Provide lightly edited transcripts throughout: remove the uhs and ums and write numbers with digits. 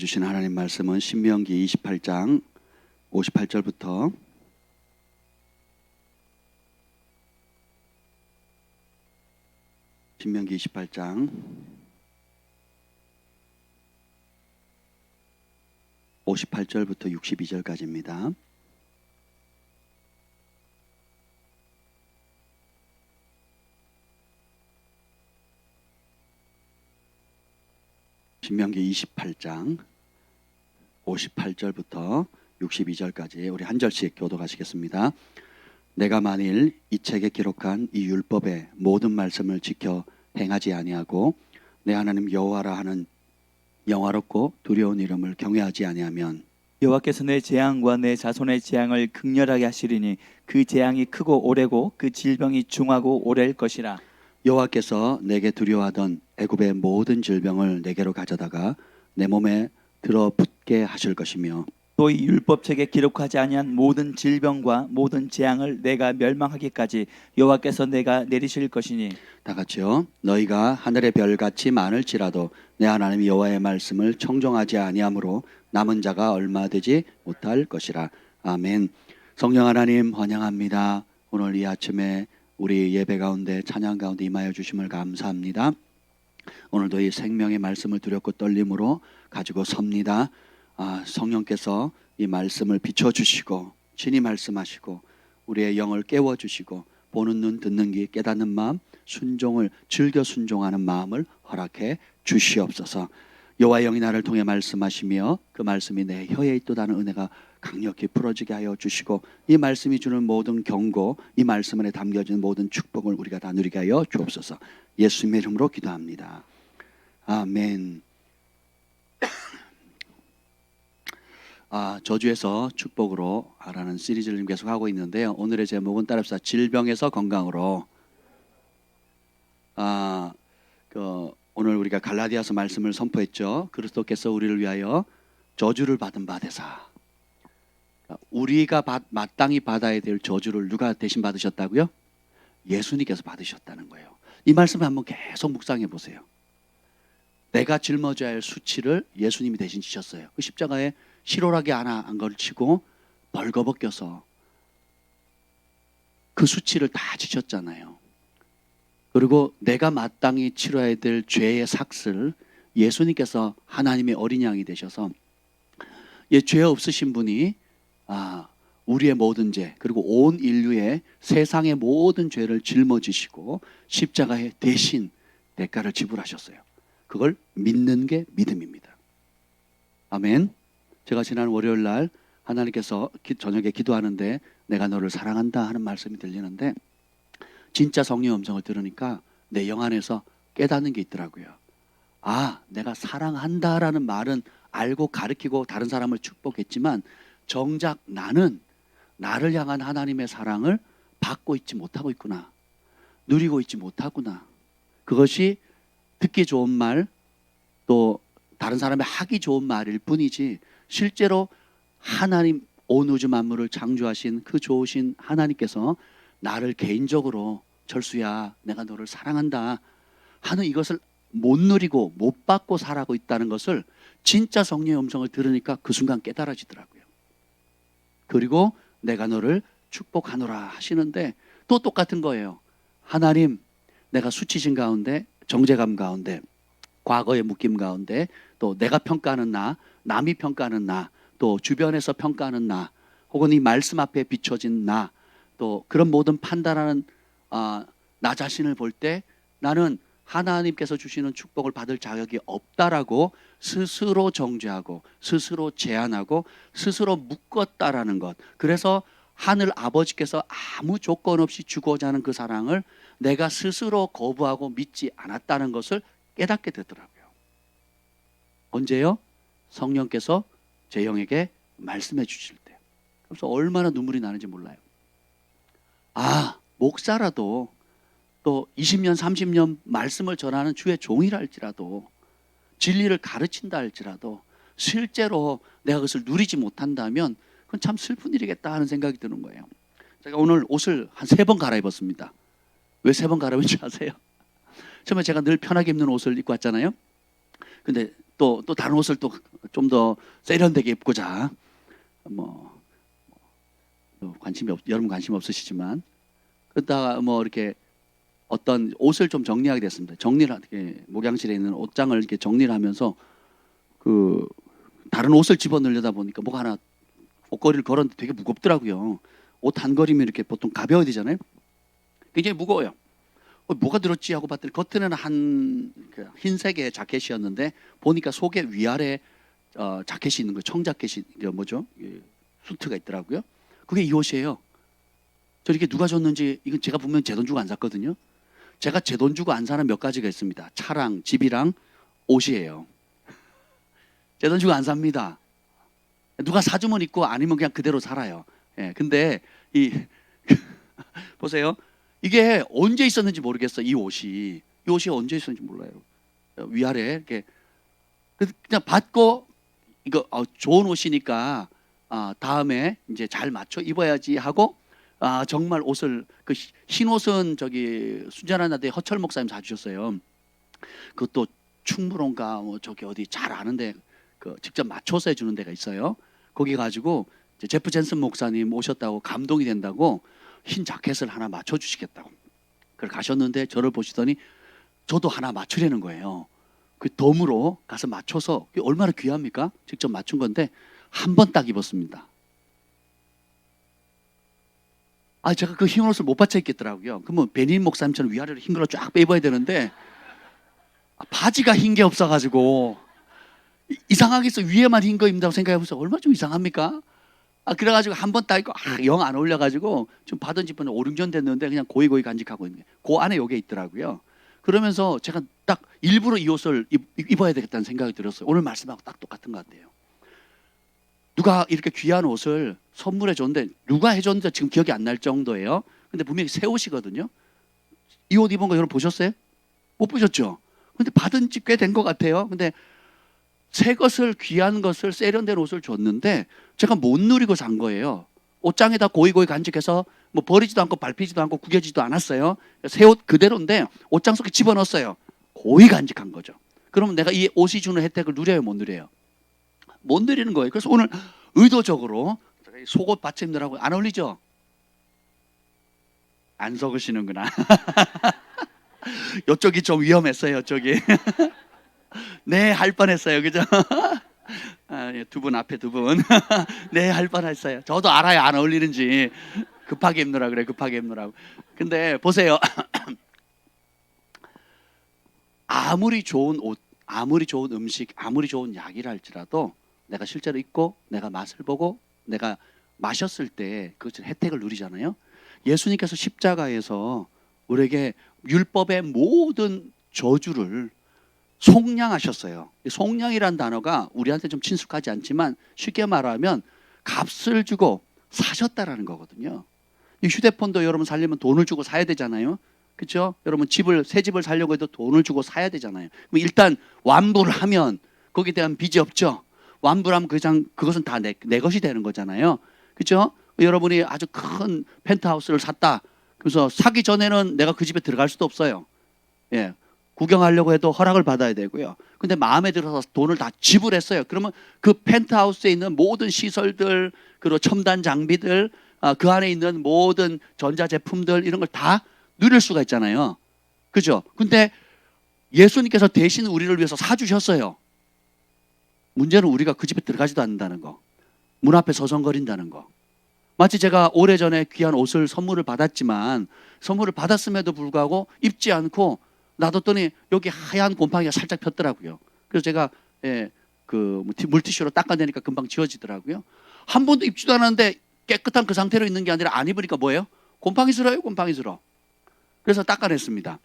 주신 하나님 말씀은 신명기 28장 58절부터 신명기 28장 58절부터 62절까지입니다. 신명기 28장 58절부터 62절까지 우리 한 절씩 교독하시겠습니다. 내가 만일 이 책에 기록한 이 율법의 모든 말씀을 지켜 행하지 아니하고 내 하나님 여호와라 하는 영화롭고 두려운 이름을 경외하지 아니하면 여호와께서 내 재앙과 내 자손의 재앙을 극렬하게 하시리니 그 재앙이 크고 오래고 그 질병이 중하고 오래일 것이라. 여호와께서 내게 두려워하던 애굽의 모든 질병을 내게로 가져다가 내 몸에 들어붙게 하실 것이며 또 이 율법책에 기록하지 아니한 모든 질병과 모든 재앙을 내가 멸망하기까지 여호와께서 내가 내리실 것이니. 다 같이요. 너희가 하늘의 별같이 많을지라도 내 하나님 여호와의 말씀을 청종하지 아니하므로 남은 자가 얼마 되지 못할 것이라. 아멘. 성령 하나님 환영합니다. 오늘 이 아침에 우리 예배 가운데 찬양 가운데 임하여 주심을 감사합니다. 오늘도 이 생명의 말씀을 두렵고 떨림으로 가지고 섭니다. 성령께서 이 말씀을 비춰주시고 친히 말씀하시고 우리의 영을 깨워주시고 보는 눈 듣는 귀 깨닫는 마음 순종을 즐겨 순종하는 마음을 허락해 주시옵소서. 여호와의 영이 나를 통해 말씀하시며 그 말씀이 내 혀에 있도다는 은혜가 강력히 풀어지게 하여 주시고 이 말씀이 주는 모든 경고 이 말씀 안에 담겨진 모든 축복을 우리가 다 누리게 하여 주옵소서. 예수님의 이름으로 기도합니다. 아멘. 저주에서 축복으로 라는 시리즈를 계속 하고 있는데요. 오늘의 제목은 따라합시다. 질병에서 건강으로. 오늘 우리가 갈라디아서 말씀을 선포했죠. 그리스도께서 우리를 위하여 저주를 받은 바 되사. 우리가 마땅히 받아야 될 저주를 누가 대신 받으셨다고요? 예수님께서 받으셨다는 거예요. 이 말씀을 한번 계속 묵상해 보세요. 내가 짊어져야 할 수치를 예수님이 대신 지셨어요. 그 십자가에 실오라기 하나 안 걸치고 벌거벗겨서 그 수치를 다 지셨잖아요. 그리고 내가 마땅히 치러야 될 죄의 삭을 예수님께서 하나님의 어린 양이 되셔서 죄 없으신 분이 우리의 모든 죄 그리고 온 인류의 세상의 모든 죄를 짊어지시고 십자가에 대신 대가를 지불하셨어요. 그걸 믿는 게 믿음입니다. 아멘. 제가 지난 월요일 날 하나님께서 저녁에 기도하는데 내가 너를 사랑한다 하는 말씀이 들리는데 진짜 성령의 음성을 들으니까 내 영 안에서 깨닫는 게 있더라고요. 내가 사랑한다라는 말은 알고 가르치고 다른 사람을 축복했지만 정작 나는 나를 향한 하나님의 사랑을 받고 있지 못하고 있구나. 누리고 있지 못하구나. 그것이 듣기 좋은 말 또 다른 사람이 하기 좋은 말일 뿐이지 실제로 하나님 온 우주 만물을 창조하신 그 좋으신 하나님께서 나를 개인적으로 철수야 내가 너를 사랑한다 하는 이것을 못 누리고 못 받고 살아가고 있다는 것을 진짜 성령의 음성을 들으니까 그 순간 깨달아지더라고요. 그리고 내가 너를 축복하노라 하시는데 또 똑같은 거예요. 하나님 내가 수치심 가운데 정죄감 가운데 과거의 묶임 가운데 또 내가 평가하는 나 남이 평가하는 나 또 주변에서 평가하는 나 혹은 이 말씀 앞에 비춰진 나 또 그런 모든 판단하는 나 자신을 볼 때 나는 하나님께서 주시는 축복을 받을 자격이 없다라고 스스로 정죄하고 스스로 제한하고 스스로 묶었다라는 것. 그래서 하늘 아버지께서 아무 조건 없이 주고자 하는 그 사랑을 내가 스스로 거부하고 믿지 않았다는 것을 깨닫게 되더라고요. 언제요? 성령께서 제 영에게 말씀해 주실 때. 그래서 얼마나 눈물이 나는지 몰라요. 목사라도 또 20년 30년 말씀을 전하는 주의 종이라 할지라도 진리를 가르친다 할지라도 실제로 내가 그것을 누리지 못한다면 그건 참 슬픈 일이겠다 하는 생각이 드는 거예요. 제가 오늘 옷을 한 3번 갈아입었습니다. 왜 3번 갈아입은지 아세요? 처음에 제가 늘 편하게 입는 옷을 입고 왔잖아요. 근데 또 다른 옷을 또 좀 더 세련되게 입고자 뭐 여러분 관심 없으시지만 그러다가 뭐 이렇게 어떤 옷을 좀 정리하게 됐습니다. 목양실에 있는 옷장을 이렇게 정리를 하면서 그 다른 옷을 집어넣으려다 보니까 뭐가 하나 옷걸이를 걸었는데 되게 무겁더라고요. 옷 한 걸이면 이렇게 보통 가벼워야 되잖아요. 굉장히 무거워요. 뭐가 들었지 하고 봤더니 겉에는 그 흰색의 자켓이었는데 보니까 속에 위아래 자켓이 있는 거예요. 청자켓이 뭐죠? 수트가 있더라고요. 그게 이 옷이에요. 저 이렇게 누가 줬는지 이건 제가 분명 제 돈 주고 안 샀거든요. 제가 제 돈 주고 안 사는 몇 가지가 있습니다. 차랑 집이랑 옷이에요. 제 돈 주고 안 삽니다. 누가 사주면 입고 아니면 그냥 그대로 살아요. 예, 근데 보세요. 이게 언제 있었는지 모르겠어. 이 옷이 언제 있었는지 몰라요. 위아래 이렇게 그냥 받고 이거 좋은 옷이니까 다음에 이제 잘 맞춰 입어야지 하고 정말 옷을 그 흰 옷은 저기 순전한 나대 허철 목사님 사주셨어요. 그것도 충무론가 뭐 저기 어디 잘 아는데 그 직접 맞춰서 해주는 데가 있어요. 거기 가지고 이제 제프 젠슨 목사님 오셨다고 감동이 된다고 흰 자켓을 하나 맞춰주시겠다고. 그걸 가셨는데 저를 보시더니 저도 하나 맞추려는 거예요. 그 덤으로 가서 맞춰서 얼마나 귀합니까? 직접 맞춘 건데 한 번 딱 입었습니다. 제가 그 흰 옷을 못 받쳐 입겠더라고요. 그러면 베닌 목사님처럼 위아래로 흰 걸로 쫙 빼입어야 되는데 바지가 흰 게 없어가지고 이상하게 해서 위에만 흰 거 입는다고 생각해보세요. 얼마나 좀 이상합니까? 그래가지고 한 번 딱 입고 영 안 어울려가지고 좀 받은 지는 5, 6년 됐는데 그냥 고이고이 간직하고 있는 게 그 안에 요게 있더라고요. 그러면서 제가 딱 일부러 이 옷을 입어야 되겠다는 생각이 들었어요. 오늘 말씀하고 딱 똑같은 것 같아요. 누가 이렇게 귀한 옷을 선물해 줬는데 누가 해줬는지 지금 기억이 안 날 정도예요. 근데 분명히 새 옷이거든요. 이 옷 입은 거 여러분 보셨어요? 못 보셨죠? 근데 받은 지 꽤 된 것 같아요. 근데 새 것을 귀한 것을 세련된 옷을 줬는데 제가 못 누리고 산 거예요. 옷장에다 고이고이 간직해서 뭐 버리지도 않고 밟히지도 않고 구겨지도 않았어요. 새 옷 그대로인데 옷장 속에 집어넣었어요. 고이 간직한 거죠. 그러면 내가 이 옷이 주는 혜택을 누려요, 못 누려요? 못 누리는 거예요. 그래서 오늘 의도적으로 속옷 받침들하고 안 어울리죠? 안 속으시는구나. 이쪽이 좀 위험했어요, 이쪽이. 네, 할 뻔했어요. 그죠? 두 분 앞에 두 분. 네, 할 뻔했어요. 저도 알아요. 안 어울리는지. 급하게 입느라 그래. 급하게 입느라고. 근데 보세요. 아무리 좋은 옷, 아무리 좋은 음식, 아무리 좋은 약이라 할지라도 내가 실제로 입고 내가 맛을 보고 내가 마셨을 때 그것을 혜택을 누리잖아요. 예수님께서 십자가에서 우리에게 율법의 모든 저주를 속량하셨어요. 속량이란 단어가 우리한테 좀 친숙하지 않지만 쉽게 말하면 값을 주고 사셨다라는 거거든요. 이 휴대폰도 여러분 살려면 돈을 주고 사야 되잖아요. 그렇죠? 여러분 새 집을 살려고 해도 돈을 주고 사야 되잖아요. 그럼 일단 완부를 하면 거기에 대한 빚이 없죠. 완부를 하면 그것은 다 내 것이 되는 거잖아요. 그렇죠? 여러분이 아주 큰 펜트하우스를 샀다. 그래서 사기 전에는 내가 그 집에 들어갈 수도 없어요. 예. 구경하려고 해도 허락을 받아야 되고요. 근데 마음에 들어서 돈을 다 지불했어요. 그러면 그 펜트하우스에 있는 모든 시설들, 그리고 첨단 장비들, 그 안에 있는 모든 전자제품들 이런 걸 다 누릴 수가 있잖아요. 그죠? 근데 예수님께서 대신 우리를 위해서 사주셨어요. 문제는 우리가 그 집에 들어가지도 않는다는 거. 문 앞에 서성거린다는 거. 마치 제가 오래전에 귀한 옷을 선물을 받았지만 선물을 받았음에도 불구하고 입지 않고 놔뒀더니 여기 하얀 곰팡이가 살짝 폈더라고요. 그래서 제가 그 물티슈로 닦아내니까 금방 지워지더라고요. 한 번도 입지도 않았는데 깨끗한 그 상태로 있는 게 아니라 안 입으니까 뭐예요? 곰팡이스러워요, 곰팡이스러워. 그래서 닦아냈습니다.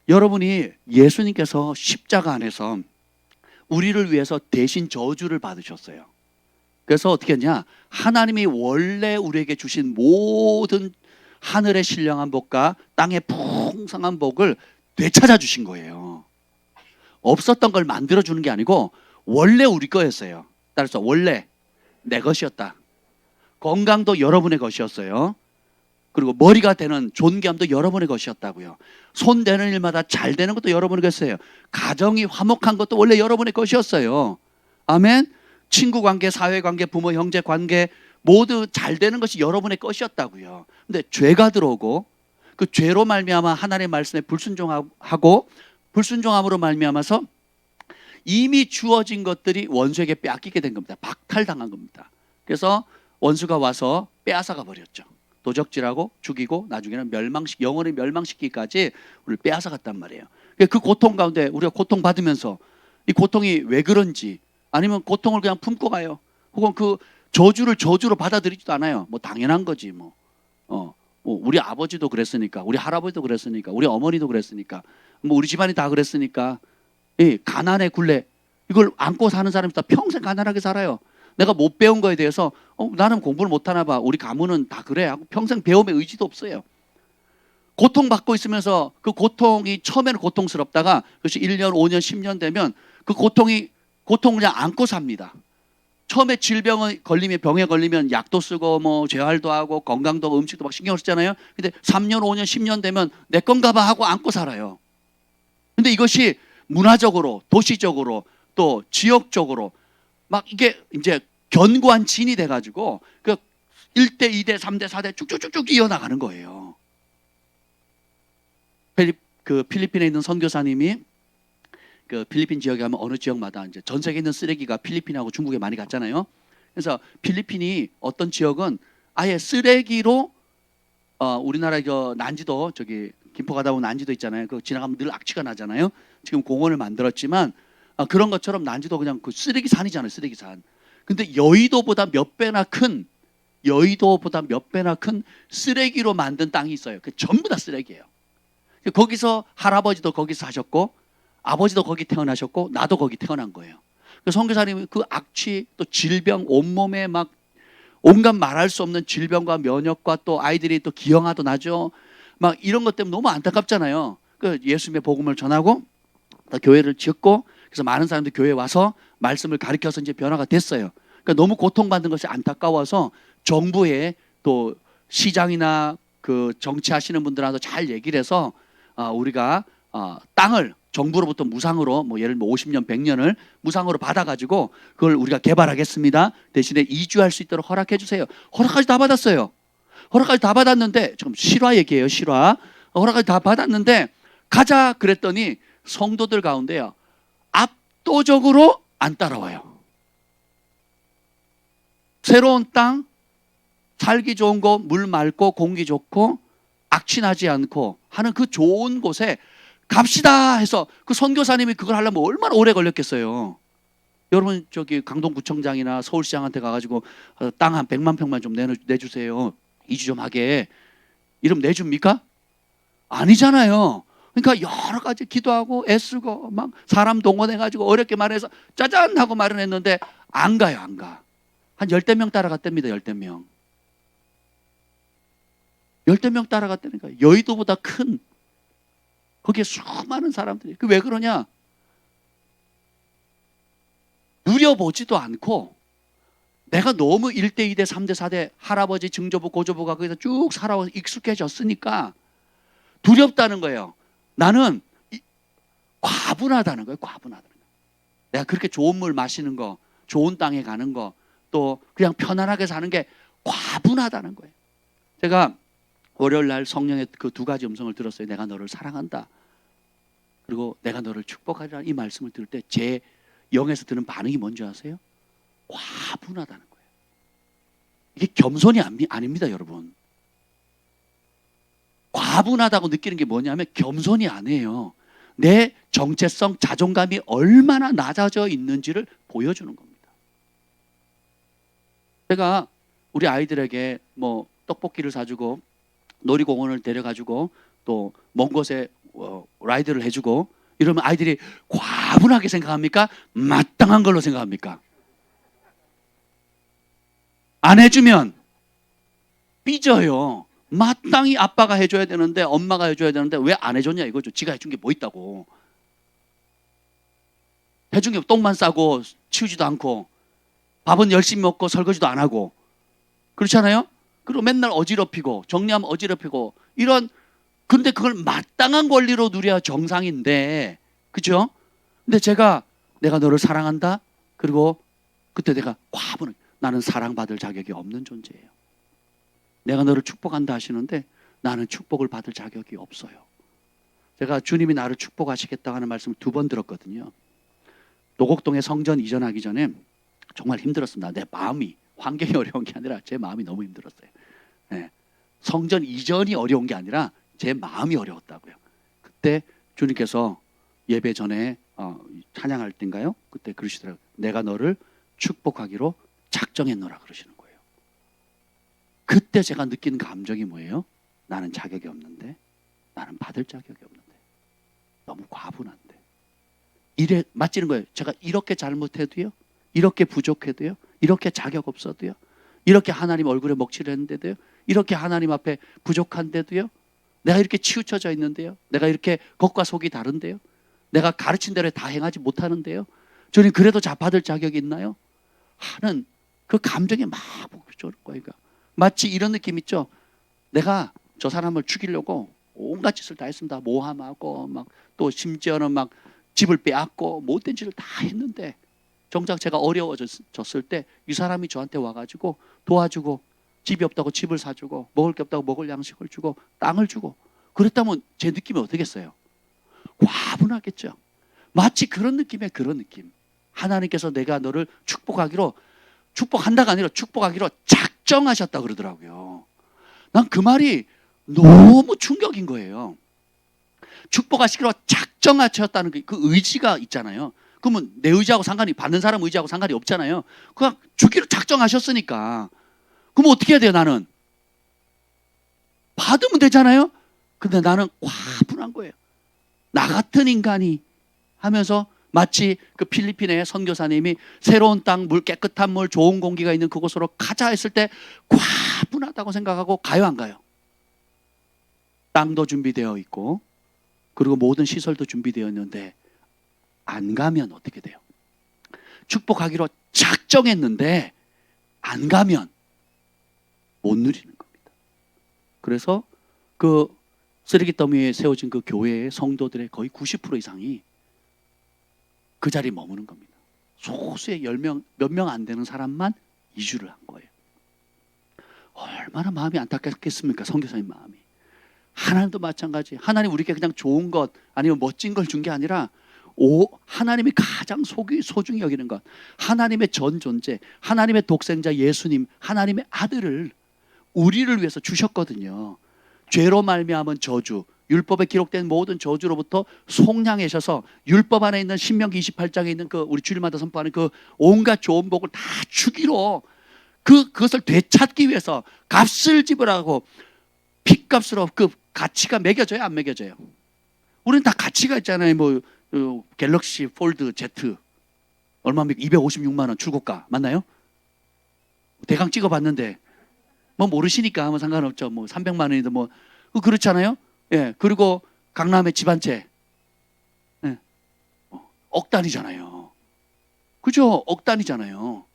여러분이 예수님께서 십자가 안에서 우리를 위해서 대신 저주를 받으셨어요. 그래서 어떻게 했냐? 하나님이 원래 우리에게 주신 모든 하늘의 신령한 복과 땅의 풍성한 복을 되찾아 주신 거예요. 없었던 걸 만들어 주는 게 아니고 원래 우리 거였어요. 따라서 원래 내 것이었다. 건강도 여러분의 것이었어요. 그리고 머리가 되는 존귀함도 여러분의 것이었다고요. 손 되는 일마다 잘 되는 것도 여러분의 것이었어요. 가정이 화목한 것도 원래 여러분의 것이었어요. 아멘. 친구 관계, 사회 관계, 부모 형제 관계 모두 잘 되는 것이 여러분의 것이었다고요. 근데 죄가 들어오고 그 죄로 말미암아 하나님의 말씀에 불순종하고 불순종함으로 말미암아서 이미 주어진 것들이 원수에게 빼앗기게 된 겁니다. 박탈당한 겁니다. 그래서 원수가 와서 빼앗아가 버렸죠. 도적질하고 죽이고 나중에는 영원히 멸망시키기까지 우리를 빼앗아갔단 말이에요. 그 고통 가운데 우리가 고통받으면서 이 고통이 왜 그런지, 아니면 고통을 그냥 품고 가요. 혹은 그 저주를 저주로 받아들이지도 않아요. 뭐 당연한 거지 뭐. 우리 아버지도 그랬으니까, 우리 할아버지도 그랬으니까, 우리 어머니도 그랬으니까, 뭐 우리 집안이 다 그랬으니까. 가난의 굴레, 이걸 안고 사는 사람이 다 평생 가난하게 살아요. 내가 못 배운 거에 대해서 나는 공부를 못하나 봐, 우리 가문은 다 그래 하고 평생 배움의 의지도 없어요. 고통받고 있으면서 그 고통이 처음에는 고통스럽다가 그것이 1년, 5년, 10년 되면 그 고통을 그냥 안고 삽니다. 처음에 병에 걸리면 약도 쓰고 뭐 재활도 하고 건강도 음식도 막 신경 쓰잖아요. 근데 3년, 5년, 10년 되면 내 건가 봐 하고 안고 살아요. 근데 이것이 문화적으로, 도시적으로, 또 지역적으로 막 이게 이제 견고한 진이 돼가지고 그 1대, 2대, 3대, 4대 쭉쭉쭉쭉 이어나가는 거예요. 그 필리핀에 있는 선교사님이 그 필리핀 지역에 가면 어느 지역마다 이제 전 세계에 있는 쓰레기가 필리핀하고 중국에 많이 갔잖아요. 그래서 필리핀이 어떤 지역은 아예 쓰레기로 우리나라 난지도, 저기 김포 가다 보면 난지도 있잖아요. 그 지나가면 늘 악취가 나잖아요. 지금 공원을 만들었지만 그런 것처럼 난지도 그냥 그 쓰레기 산이잖아요. 쓰레기 산. 근데 여의도보다 몇 배나 큰 쓰레기로 만든 땅이 있어요. 그 전부 다 쓰레기예요. 거기서 할아버지도 거기서 사셨고 아버지도 거기 태어나셨고 나도 거기 태어난 거예요. 그 선교사님이 그 악취, 또 질병, 온몸에 막 온갖 말할 수 없는 질병과 면역과 또 아이들이 또 기형아도 나죠. 막 이런 것 때문에 너무 안타깝잖아요. 그 예수님의 복음을 전하고 교회를 짓고, 그래서 많은 사람들이 교회에 와서 말씀을 가르쳐서 이제 변화가 됐어요. 그러니까 너무 고통받는 것이 안타까워서 정부에, 또 시장이나 그 정치하시는 분들한테 잘 얘기를 해서 우리가 땅을 정부로부터 무상으로, 뭐 예를 들면 50년, 100년을 무상으로 받아가지고 그걸 우리가 개발하겠습니다. 대신에 이주할 수 있도록 허락해 주세요. 허락까지 다 받았어요. 허락까지 다 받았는데, 지금 실화 얘기예요, 실화. 허락까지 다 받았는데 가자 그랬더니 성도들 가운데요, 압도적으로 안 따라와요. 새로운 땅, 살기 좋은 곳, 물 맑고 공기 좋고 악취 나지 않고 하는 그 좋은 곳에 갑시다 해서 그 선교사님이 그걸 하려면 얼마나 오래 걸렸겠어요. 여러분 저기 강동구청장이나 서울시장한테 가가지고 땅 한 100만 평만 좀 내주세요, 이주 좀 하게, 이러면 내줍니까? 아니잖아요. 그러니까 여러 가지 기도하고 애쓰고 막 사람 동원해가지고 어렵게 말해서 짜잔 하고 마련했는데 안 가요. 안 가. 한 10대 명 따라갔답니다. 10대 명. 10대 명 따라갔다니까. 여의도보다 큰, 거기에 수많은 사람들이. 그 왜 그러냐? 누려보지도 않고 내가 너무 1대, 2대, 3대, 4대 할아버지, 증조부, 고조부가 거기서 쭉 살아와서 익숙해졌으니까 두렵다는 거예요. 나는 과분하다는 거예요. 과분하다는 거예요. 내가 그렇게 좋은 물 마시는 거, 좋은 땅에 가는 거, 또 그냥 편안하게 사는 게 과분하다는 거예요. 제가 월요일 날 성령의 그 두 가지 음성을 들었어요. 내가 너를 사랑한다, 그리고 내가 너를 축복하리라는 이 말씀을 들을 때 제 영에서 드는 반응이 뭔지 아세요? 과분하다는 거예요. 이게 겸손이 아닙니다, 여러분. 과분하다고 느끼는 게 뭐냐면 겸손이 아니에요. 내 정체성, 자존감이 얼마나 낮아져 있는지를 보여주는 겁니다. 제가 우리 아이들에게 뭐 떡볶이를 사주고 놀이공원을 데려가지고 또 먼 곳에 라이드를 해주고 이러면 아이들이 과분하게 생각합니까? 마땅한 걸로 생각합니까? 안 해주면 삐져요. 마땅히 아빠가 해줘야 되는데, 엄마가 해줘야 되는데 왜 안 해줬냐 이거죠. 지가 해준 게 뭐 있다고. 해준 게 똥만 싸고 치우지도 않고 밥은 열심히 먹고 설거지도 안 하고 그렇잖아요. 그리고 맨날 어지럽히고 정리하면 어지럽히고 이런, 근데 그걸 마땅한 권리로 누려야 정상인데, 그죠? 근데 내가 너를 사랑한다. 그리고 그때 내가 과분해. 나는 사랑받을 자격이 없는 존재예요. 내가 너를 축복한다 하시는데 나는 축복을 받을 자격이 없어요. 제가 주님이 나를 축복하시겠다고 하는 말씀을 2번 들었거든요. 노곡동에 성전 이전하기 전에 정말 힘들었습니다. 내 마음이, 환경이 어려운 게 아니라 제 마음이 너무 힘들었어요. 네. 성전 이전이 어려운 게 아니라 제 마음이 어려웠다고요. 그때 주님께서 예배 전에 찬양할 때인가요? 그때 그러시더라고요. 내가 너를 축복하기로 작정했노라 그러시는 거예요. 그때 제가 느끼는 감정이 뭐예요? 나는 자격이 없는데, 나는 받을 자격이 없는데, 너무 과분한데. 이래 맞지는 거예요. 제가 이렇게 잘못해도요, 이렇게 부족해도요, 이렇게 자격 없어도요, 이렇게 하나님 얼굴에 먹칠을 했는데도요, 이렇게 하나님 앞에 부족한데도요, 내가 이렇게 치우쳐져 있는데요, 내가 이렇게 겉과 속이 다른데요, 내가 가르친 대로 다 행하지 못하는데요, 주님 그래도 받을 자격이 있나요? 하는 그 감정이 막 복잡할 거예요. 마치 이런 느낌 있죠. 내가 저 사람을 죽이려고 온갖 짓을 다 했습니다. 모함하고 막 또 심지어는 막 집을 빼앗고 못된 짓을 다 했는데 정작 제가 어려워졌을 때 이 사람이 저한테 와가지고 도와주고, 집이 없다고 집을 사주고, 먹을 게 없다고 먹을 양식을 주고, 땅을 주고, 그랬다면 제 느낌이 어떻겠어요? 과분하겠죠. 마치 그런 느낌의 그런 느낌. 하나님께서 내가 너를 축복한다가 아니라 축복하기로 작정하셨다 그러더라고요. 난 그 말이 너무 충격인 거예요. 축복하시기로 작정하셨다는 그 의지가 있잖아요. 그러면 내 의지하고 받는 사람 의지하고 상관이 없잖아요. 그냥 주기로 작정하셨으니까. 그럼 어떻게 해야 돼요, 나는? 받으면 되잖아요? 근데 나는 과분한 거예요. 나 같은 인간이 하면서 마치 그 필리핀의 선교사님이 새로운 땅, 깨끗한 물, 좋은 공기가 있는 그곳으로 가자 했을 때 과분하다고 생각하고 가요, 안 가요? 땅도 준비되어 있고 그리고 모든 시설도 준비되어 있는데 안 가면 어떻게 돼요? 축복하기로 작정했는데 안 가면 못 누리는 겁니다. 그래서 그 쓰레기 더미에 세워진 그 교회의 성도들의 거의 90% 이상이 그 자리에 머무는 겁니다. 소수의 10명, 몇 명 안 되는 사람만 이주를 한 거예요. 얼마나 마음이 안타깝겠습니까? 선교사님 마음이. 하나님도 마찬가지. 하나님 우리에게 그냥 좋은 것 아니면 멋진 걸 준 게 아니라 하나님이 가장 소중히 여기는 것, 하나님의 전 존재, 하나님의 독생자 예수님, 하나님의 아들을 우리를 위해서 주셨거든요. 죄로 말미암은 저주, 율법에 기록된 모든 저주로부터 속량하셔서 율법 안에 있는 신명기 28장에 있는 그 우리 주일마다 선포하는 그 온갖 좋은 복을 다 주기로 그것을 되찾기 위해서 값을 지불하고 핏값으로 그 가치가 매겨져요, 안 매겨져요? 우리는 다 가치가 있잖아요. 뭐 갤럭시 폴드 Z 얼마입니까? 256만 원 출고가 맞나요? 대강 찍어봤는데 뭐 모르시니까 아무 상관없죠. 뭐 300만 원이든 뭐 그렇잖아요. 예, 그리고 강남의 집 한 채, 예, 억 단위잖아요. 그죠? 억 단위잖아요.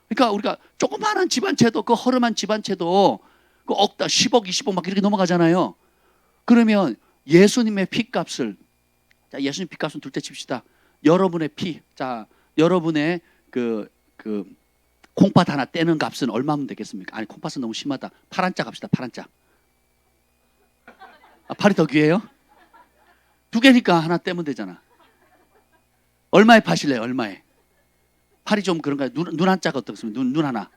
그러니까 우리가 조그마한 집 한 채도 그 허름한 집 한 채도 그 억, 10억, 20억 막 이렇게 넘어가잖아요. 그러면 예수님의 피값을, 자, 예수님 피값은 둘째 칩시다. 여러분의 피, 자, 여러분의 그 콩팥 하나 떼는 값은 얼마면 되겠습니까? 아니, 콩팥은 너무 심하다. 파란자 갑시다. 파란자. 팔이 더 귀해요? 2개니까 하나 떼면 되잖아. 얼마에 파실래요? 얼마에? 팔이 좀 그런가요? 눈 한자가 어떻습니까? 눈 하나.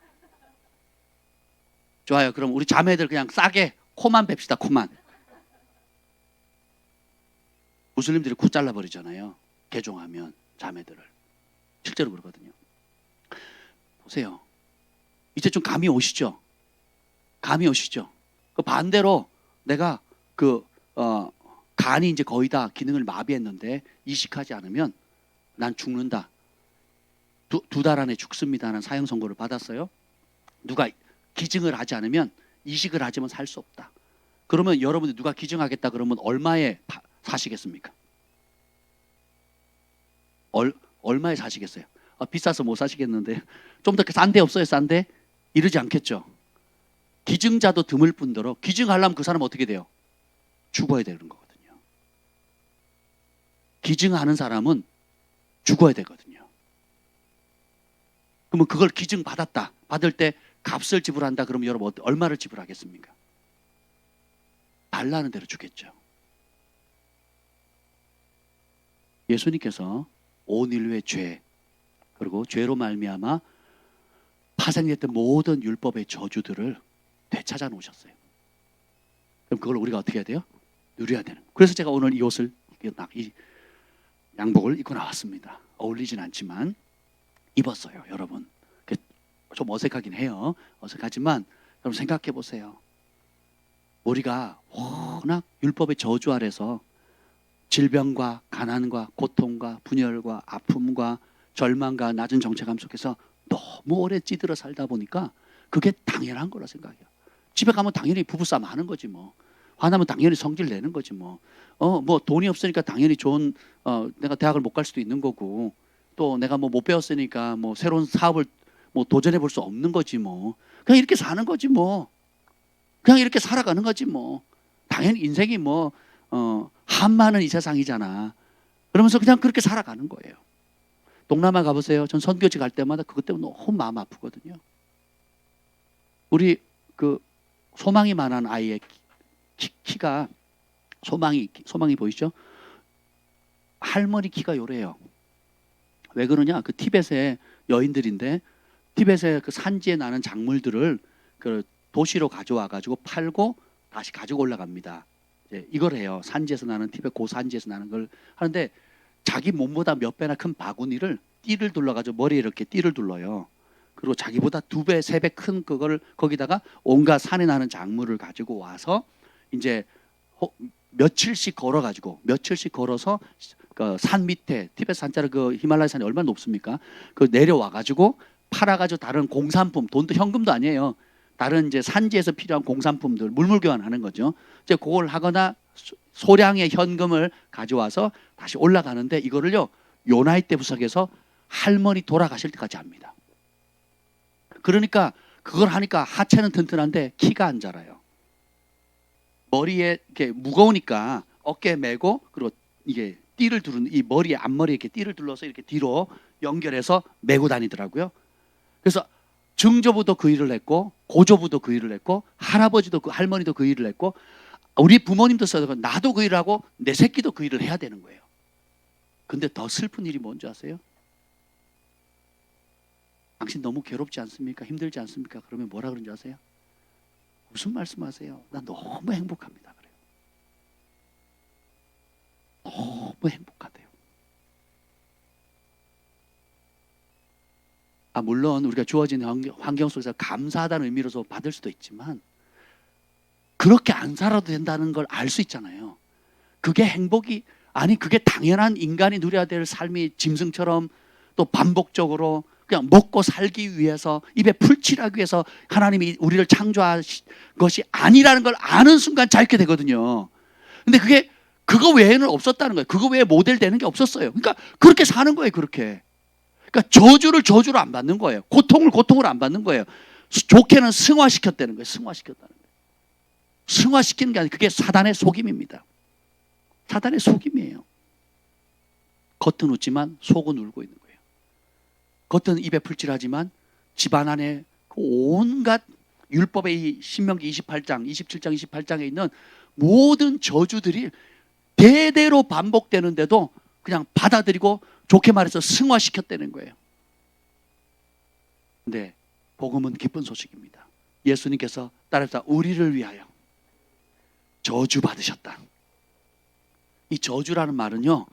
좋아요. 그럼 우리 자매들 그냥 싸게 코만 뵙시다. 코만. 무슬림들이 코 잘라버리잖아요. 개종하면 자매들을. 실제로 그러거든요. 보세요. 이제 좀 감이 오시죠? 감이 오시죠? 그 반대로 내가 간이 이제 거의 다 기능을 마비했는데 이식하지 않으면 난 죽는다. 두 달 안에 죽습니다라는 사형 선고를 받았어요. 누가 기증을 하지 않으면, 이식을 하지만 살 수 없다. 그러면 여러분들 누가 기증하겠다 그러면 얼마에 사시겠습니까? 얼마에 사시겠어요? 비싸서 못 사시겠는데 좀 더 싼 데 없어요? 싼 데? 이러지 않겠죠. 기증자도 드물 뿐더러 기증하려면 그 사람 어떻게 돼요? 죽어야 되는 거거든요. 기증하는 사람은 죽어야 되거든요. 그러면 그걸 기증 받았다. 받을 때 값을 지불한다. 그러면 여러분 얼마를 지불하겠습니까? 달라는 대로 주겠죠. 예수님께서 온 인류의 죄, 그리고 죄로 말미암아 파생됐던 모든 율법의 저주들을 되찾아 놓으셨어요. 그럼 그걸 우리가 어떻게 해야 돼요? 누려야 되는. 그래서 제가 오늘 이 옷을, 이 양복을 입고 나왔습니다. 어울리진 않지만 입었어요, 여러분. 좀 어색하긴 해요. 어색하지만 여러분 생각해 보세요. 우리가 워낙 율법의 저주 아래서 질병과 가난과 고통과 분열과 아픔과 절망과 낮은 정체감 속에서 너무 오래 찌들어 살다 보니까 그게 당연한 거라 생각해요. 집에 가면 당연히 부부싸움 하는 거지 뭐. 화나면 당연히 성질 내는 거지 뭐. 뭐 돈이 없으니까 당연히 좋은 내가 대학을 못 갈 수도 있는 거고, 또 내가 뭐 못 배웠으니까 뭐 새로운 사업을 뭐 도전해 볼 수 없는 거지 뭐. 그냥 이렇게 사는 거지 뭐. 그냥 이렇게 살아가는 거지 뭐. 당연히 인생이 뭐 한마는 이 세상이잖아. 그러면서 그냥 그렇게 살아가는 거예요. 동남아 가보세요. 전 선교지 갈 때마다 그것 때문에 너무 마음 아프거든요. 우리 그 소망이 만한 아이의 키가 소망이 보이죠? 할머니 키가 요래요. 왜 그러냐? 그 티벳의 여인들인데 티벳의 그 산지에 나는 작물들을 그 도시로 가져와 가지고 팔고 다시 가지고 올라갑니다. 이걸 해요. 산지에서 나는 티벳 고산지에서 나는 걸 하는데 자기 몸보다 몇 배나 큰 바구니를 띠를 둘러가지고 머리에 이렇게 띠를 둘러요. 그리고 자기보다 2배, 3배 큰 그걸 거기다가 온갖 산에 나는 작물을 가지고 와서 이제 며칠씩 걸어서 그 산 밑에 티벳 산자를 그 히말라야 산이 얼마나 높습니까? 그 내려와 가지고 팔아가지고 다른 공산품, 돈도 현금도 아니에요. 다른 이제 산지에서 필요한 공산품들 물물 교환하는 거죠. 이제 그걸 하거나 소량의 현금을 가져와서 다시 올라가는데 이거를요 요나이 때 부석에서 할머니 돌아가실 때까지 합니다. 그러니까 그걸 하니까 하체는 튼튼한데 키가 안 자라요. 머리에 이렇게 무거우니까 어깨에 메고 그리고 이게 띠를 두른 이 머리에 앞머리에 이렇게 띠를 둘러서 이렇게 뒤로 연결해서 메고 다니더라고요. 그래서 증조부도 그 일을 했고 고조부도 그 일을 했고 할아버지도 그 할머니도 그 일을 했고 우리 부모님도 써도 나도 그 일을 하고 내 새끼도 그 일을 해야 되는 거예요. 근데 더 슬픈 일이 뭔지 아세요? 당신 너무 괴롭지 않습니까? 힘들지 않습니까? 그러면 뭐라 그런지 아세요? 무슨 말씀하세요? 나 너무 행복합니다. 그래요. 너무 행복하대요. 물론 우리가 주어진 환경 속에서 감사하다는 의미로서 받을 수도 있지만 그렇게 안 살아도 된다는 걸 알 수 있잖아요. 그게 행복이 아니 그게 당연한 인간이 누려야 될 삶이 짐승처럼 또 반복적으로 그냥 먹고 살기 위해서 입에 풀칠하기 위해서 하나님이 우리를 창조하신 것이 아니라는 걸 아는 순간 짧게 되거든요. 근데 그거 외에는 없었다는 거예요. 그거 외에 모델 되는 게 없었어요. 그러니까 그렇게 사는 거예요. 그렇게. 그러니까 저주를 저주로 안 받는 거예요. 고통을 고통으로 안 받는 거예요. 좋게는 승화시켰다는 거예요. 승화시켰다는 거예요. 승화시키는 게 아니라 그게 사단의 속임입니다. 사단의 속임이에요. 겉은 웃지만 속은 울고 있는 거예요. 겉은 입에 풀칠하지만 집안 안에 온갖 율법의 이 신명기 28장, 27장, 28장에 있는 모든 저주들이 대대로 반복되는데도 그냥 받아들이고 좋게 말해서 승화시켰다는 거예요. 근데 복음은 기쁜 소식입니다. 예수님께서 따라서 우리를 위하여 저주 받으셨다. 이 저주라는 말은요,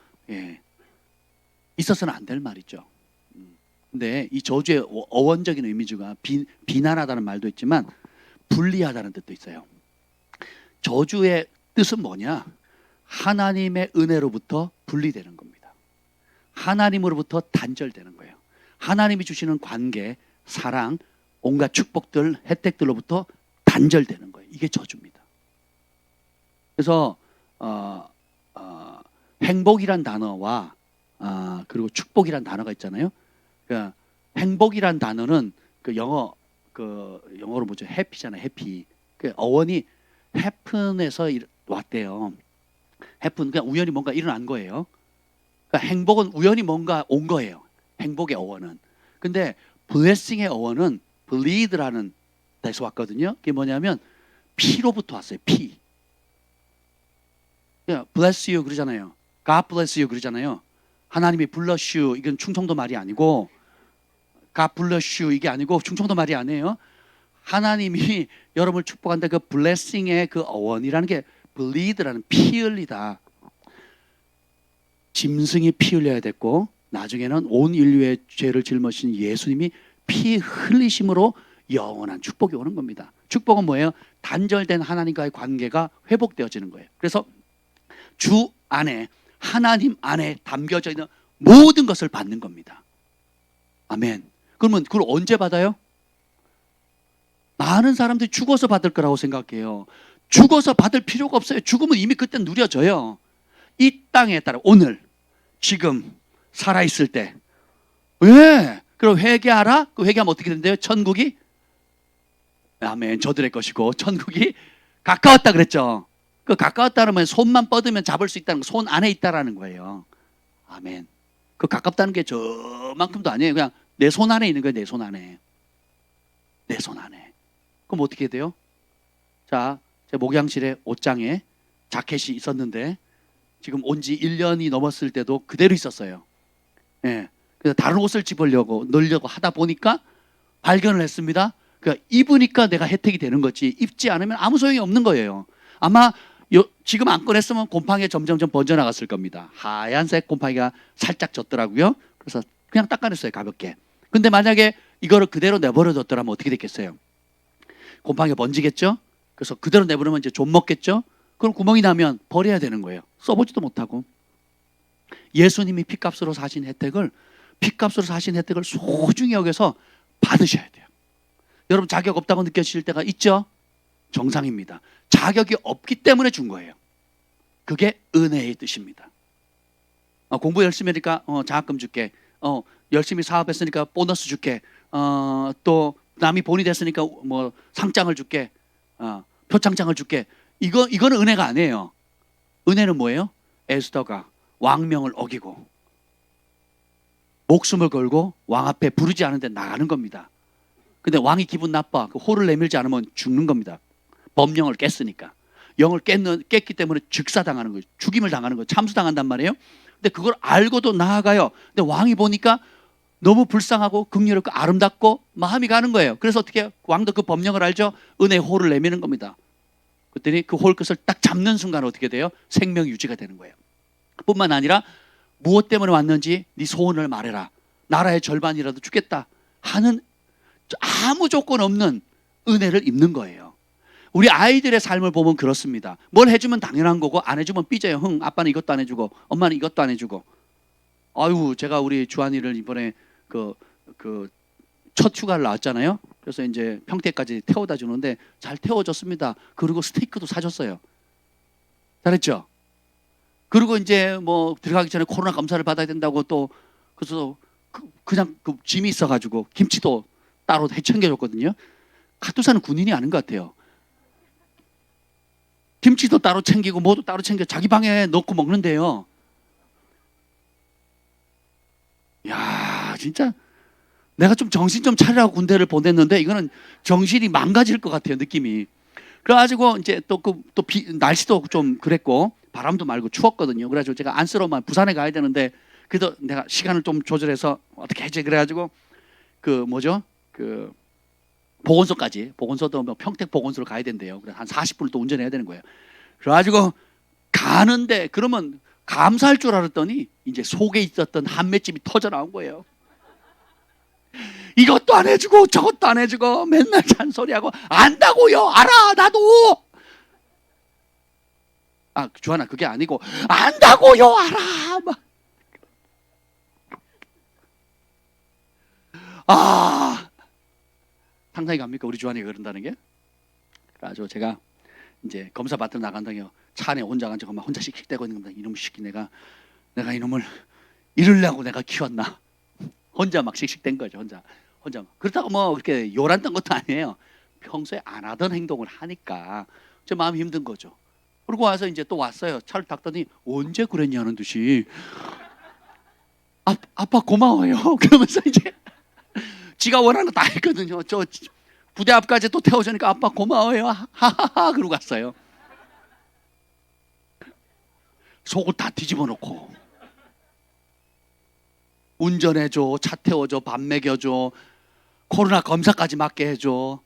있어서는 안 될 말이죠. 근데 이 저주의 어원적인 의미 중에 비난하다는 말도 있지만 분리하다는 뜻도 있어요. 저주의 뜻은 뭐냐? 하나님의 은혜로부터 분리되는 겁니다. 하나님으로부터 단절되는 거예요. 하나님이 주시는 관계, 사랑, 온갖 축복들, 혜택들로부터 단절되는 거예요. 이게 저주입니다. 그래서 행복이란 단어와 그리고 축복이란 단어가 있잖아요. 그러니까 행복이란 단어는 그 영어 그 영어로 뭐죠? 해피잖아요. 해피. 그 어원이 happen에서 왔대요. happen 그냥 우연히 뭔가 일어난 거예요. 그러니까 행복은 우연히 뭔가 온 거예요. 행복의 어원은. 근데 blessing의 어원은 bleed라는 데서 왔거든요. 그게 뭐냐면 피로부터 왔어요. 피. bless you 그러잖아요. God bless you 그러잖아요. 하나님이 bless you 이건 충청도 말이 아니고 God bless you 이게 아니고 충청도 말이 아니에요. 하나님이 여러분을 축복한다. 그 blessing의 그 어원이라는 게 bleed라는 피 흘리다. 짐승이 피 흘려야 됐고 나중에는 온 인류의 죄를 짊어진 예수님이 피 흘리심으로 영원한 축복이 오는 겁니다. 축복은 뭐예요? 단절된 하나님과의 관계가 회복되어지는 거예요. 그래서 주 안에 하나님 안에 담겨져 있는 모든 것을 받는 겁니다. 아멘. 그러면 그걸 언제 받아요? 많은 사람들이 죽어서 받을 거라고 생각해요. 죽어서 받을 필요가 없어요. 죽으면 이미 그때 누려져요. 이 땅에 따라 오늘 지금 살아있을 때 왜? 그럼 회개하라? 그 회개하면 어떻게 된대요? 천국이 아멘 저들의 것이고 천국이 가까웠다 그랬죠. 그 가까웠다는 건 손만 뻗으면 잡을 수 있다는 거, 손 안에 있다라는 거예요. 아멘. 그 가깝다는 게 저만큼도 아니에요. 그냥 내 손 안에 있는 거예요. 내 손 안에. 내 손 안에. 그럼 어떻게 돼요? 자, 제 목양실에 옷장에 자켓이 있었는데 지금 온 지 1년이 넘었을 때도 그대로 있었어요. 예. 그래서 다른 옷을 집으려고 넣으려고 하다 보니까 발견을 했습니다. 그러니까 입으니까 내가 혜택이 되는 거지 입지 않으면 아무 소용이 없는 거예요. 아마 지금 안 꺼냈으면 곰팡이가 점점점 번져나갔을 겁니다. 하얀색 곰팡이가 살짝 졌더라고요. 그래서 그냥 닦아냈어요. 가볍게. 근데 만약에 이거를 그대로 내버려뒀더라면 어떻게 됐겠어요? 곰팡이가 번지겠죠? 그래서 그대로 내버리면 이제 좀 먹겠죠? 그럼 구멍이 나면 버려야 되는 거예요. 써보지도 못하고. 예수님이 피값으로 사신 혜택을 소중히 여겨서 받으셔야 돼요. 여러분 자격 없다고 느껴지실 때가 있죠? 정상입니다. 자격이 없기 때문에 준 거예요. 그게 은혜의 뜻입니다. 공부 열심히 하니까 장학금 줄게. 열심히 사업했으니까 보너스 줄게. 또 남이 본이 됐으니까 뭐 상장을 줄게. 표창장을 줄게. 이거는 은혜가 아니에요. 은혜는 뭐예요? 에스더가 왕명을 어기고 목숨을 걸고 왕 앞에 부르지 않은데 나가는 겁니다. 근데 왕이 기분 나빠. 그 호를 내밀지 않으면 죽는 겁니다. 법령을 깼으니까. 영을 깼기 때문에 즉사당하는 거예요. 죽임을 당하는 거예요. 참수당한단 말이에요. 근데 그걸 알고도 나아가요. 근데 왕이 보니까 너무 불쌍하고 긍휼하고 아름답고 마음이 가는 거예요. 그래서 어떻게 해요? 왕도 그 법령을 알죠? 은혜의 호를 내미는 겁니다. 그랬더니 그 홀 끝을 딱 잡는 순간 어떻게 돼요? 생명 유지가 되는 거예요. 뿐만 아니라 무엇 때문에 왔는지 네 소원을 말해라. 나라의 절반이라도 주겠다 하는 아무 조건 없는 은혜를 입는 거예요. 우리 아이들의 삶을 보면 그렇습니다. 뭘 해주면 당연한 거고 안 해주면 삐져요. 아빠는 이것도 안 해주고 엄마는 이것도 안 해주고. 아유 제가 우리 주한이를 이번에 첫 휴가를 나왔잖아요. 그래서 이제 평택까지 태워다 주는데 잘 태워줬습니다. 그리고 스테이크도 사줬어요. 잘했죠? 그리고 이제 뭐 들어가기 전에 코로나 검사를 받아야 된다고 또 그래서 그냥 그 짐이 있어가지고 김치도 따로 챙겨줬거든요. 카투사는 군인이 아닌 것 같아요. 김치도 따로 챙기고 뭐도 따로 챙겨 자기 방에 넣고 먹는데요. 야 진짜 내가 좀 정신 좀 차리라고 군대를 보냈는데 이거는 정신이 망가질 것 같아요 느낌이. 그래가지고 이제 날씨도 좀 그랬고 바람도 말고 추웠거든요. 그래가지고 제가 안쓰러워만 부산에 가야 되는데 그래도 내가 시간을 좀 조절해서 어떻게 해지 그래가지고 보건소도 뭐 평택 보건소로 가야 된대요. 그래서 한 40분을 또 운전해야 되는 거예요. 그래가지고 가는데 그러면 감사할 줄 알았더니 이제 속에 있었던 한맷집이 터져 나온 거예요. 이것도 안 해주고 저것도 안 해주고 맨날 잔소리하고 안다고요. 알아 나도. 주하나 그게 아니고 안다고요. 알아. 상상이 갑니까? 우리 주한이가 그런다는 게? 그래가지고 제가 이제 검사 받으러 나간다고요. 차 안에 혼자 앉아서 막 혼자 씩씩대고 있는 겁니다. 이놈 시키 내가 이놈을 이르려고 내가 키웠나? 혼자 막 씩씩댄 거죠. 혼자 혼자. 그렇다고 뭐 그렇게 요란던 것도 아니에요. 평소에 안 하던 행동을 하니까 제 마음이 힘든 거죠. 그리고 와서 이제 또 왔어요. 차를 닦더니 언제 그랬냐는 듯이 아빠 고마워요. 그러면서 이제 지가 원하는 거 다 했거든요. 저 부대 앞까지 또 태워주니까 아빠 고마워요. 하하하 그러고 갔어요. 속을 다 뒤집어 놓고 운전해줘, 차 태워줘, 밥 먹여줘, 코로나 검사까지 맡게 해줘.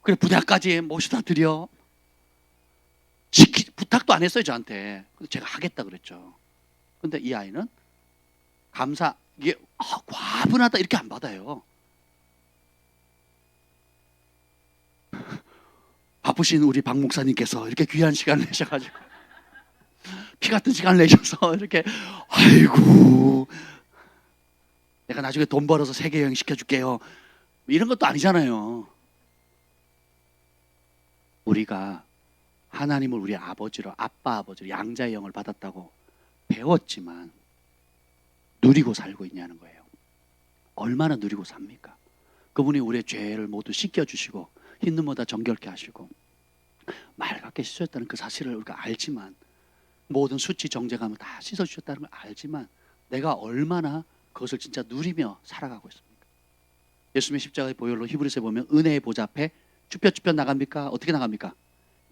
그래 부대 앞까지 모셔다 드려. 부탁도 안 했어요 저한테. 근데 제가 하겠다 그랬죠. 근데 이 아이는 감사 이게 과분하다 이렇게 안 받아요. 바쁘신 우리 박 목사님께서 이렇게 귀한 시간을 내셔가지고 피 같은 시간을 내셔서 이렇게 아이고 내가 나중에 돈 벌어서 세계 여행 시켜줄게요. 이런 것도 아니잖아요. 우리가 하나님을 우리 아버지로 아빠 아버지로 양자의 영을 받았다고 배웠지만 누리고 살고 있냐는 거예요. 얼마나 누리고 삽니까? 그분이 우리의 죄를 모두 씻겨주시고 흰 눈보다 정결케 하시고 맑게 씻으셨다는 그 사실을 우리가 알지만 모든 수치 정죄감을 다 씻어주셨다는 걸 알지만 내가 얼마나 그것을 진짜 누리며 살아가고 있습니까? 예수님의 십자가의 보혈로 히브리서에 보면 은혜의 보좌 앞에 쭈뼛쭈뼛 나갑니까? 어떻게 나갑니까?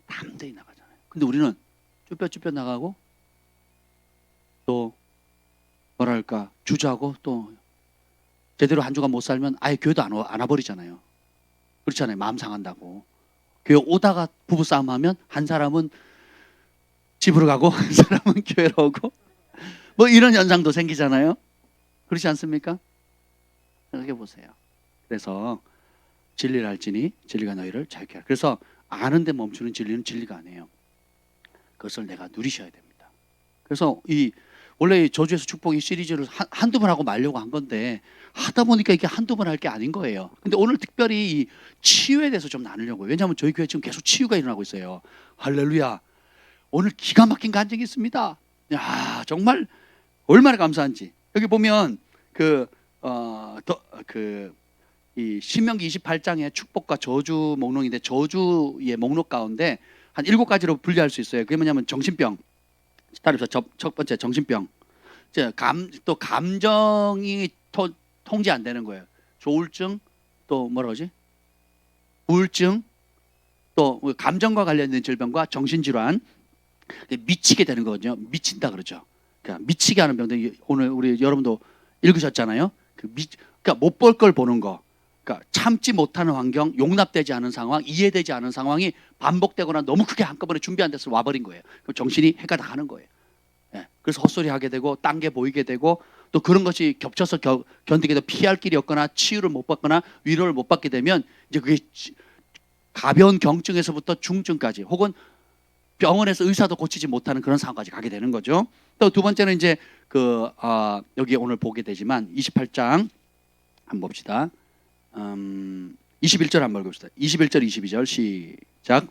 담대히 나가잖아요. 근데 우리는 쭈뼛쭈뼛 나가고 또 뭐랄까 주저하고 또 제대로 한 주간 못 살면 아예 교회도 안 와버리잖아요. 그렇잖아요. 마음 상한다고. 교회 오다가 부부싸움 하면 한 사람은 집으로 가고 한 사람은 교회로 오고 뭐 이런 현상도 생기잖아요. 그렇지 않습니까? 생각해 보세요. 그래서 진리를 알지니 진리가 너희를 자유케 하라. 그래서 아는데 멈추는 진리는 진리가 아니에요. 그것을 내가 누리셔야 됩니다. 그래서 원래 저주에서 축복이 시리즈를 한두 번 하고 말려고 한 건데 하다 보니까 이게 한두 번 할 게 아닌 거예요. 근데 오늘 특별히 이 치유에 대해서 좀 나누려고요. 왜냐하면 저희 교회 지금 계속 치유가 일어나고 있어요. 할렐루야. 오늘 기가 막힌 간증이 있습니다. 야 정말 얼마나 감사한지. 여기 보면 이 신명기 28장의 축복과 저주 목록인데 저주의 목록 가운데 한 7가지로 분류할 수 있어요. 그게 뭐냐면 정신병. 따라서 첫 번째 정신병. 또 감정이 통제 안 되는 거예요. 조울증, 또 뭐라 그러지? 우울증, 또 감정과 관련된 질병과 정신질환. 미치게 되는 거거든요. 미친다 그러죠. 그러니까 미치게 하는 병들 오늘 우리 여러분도 읽으셨잖아요. 그러니까 못 볼 걸 보는 거. 그러니까 참지 못하는 환경, 용납되지 않은 상황, 이해되지 않은 상황이 반복되거나 너무 크게 한꺼번에 준비 안 돼서 와버린 거예요. 그럼 정신이 해가 나가는 거예요. 예. 그래서 헛소리하게 되고 딴 게 보이게 되고 또 그런 것이 겹쳐서 견디게 되고 피할 길이 없거나 치유를 못 받거나 위로를 못 받게 되면 이제 그게 가벼운 경증에서부터 중증까지 혹은 병원에서 의사도 고치지 못하는 그런 상황까지 가게 되는 거죠. 또 두 번째는 이제 여기 오늘 보게 되지만 28장 한번 봅시다. 21절 한번 읽읍시다. 21절 22절 시작.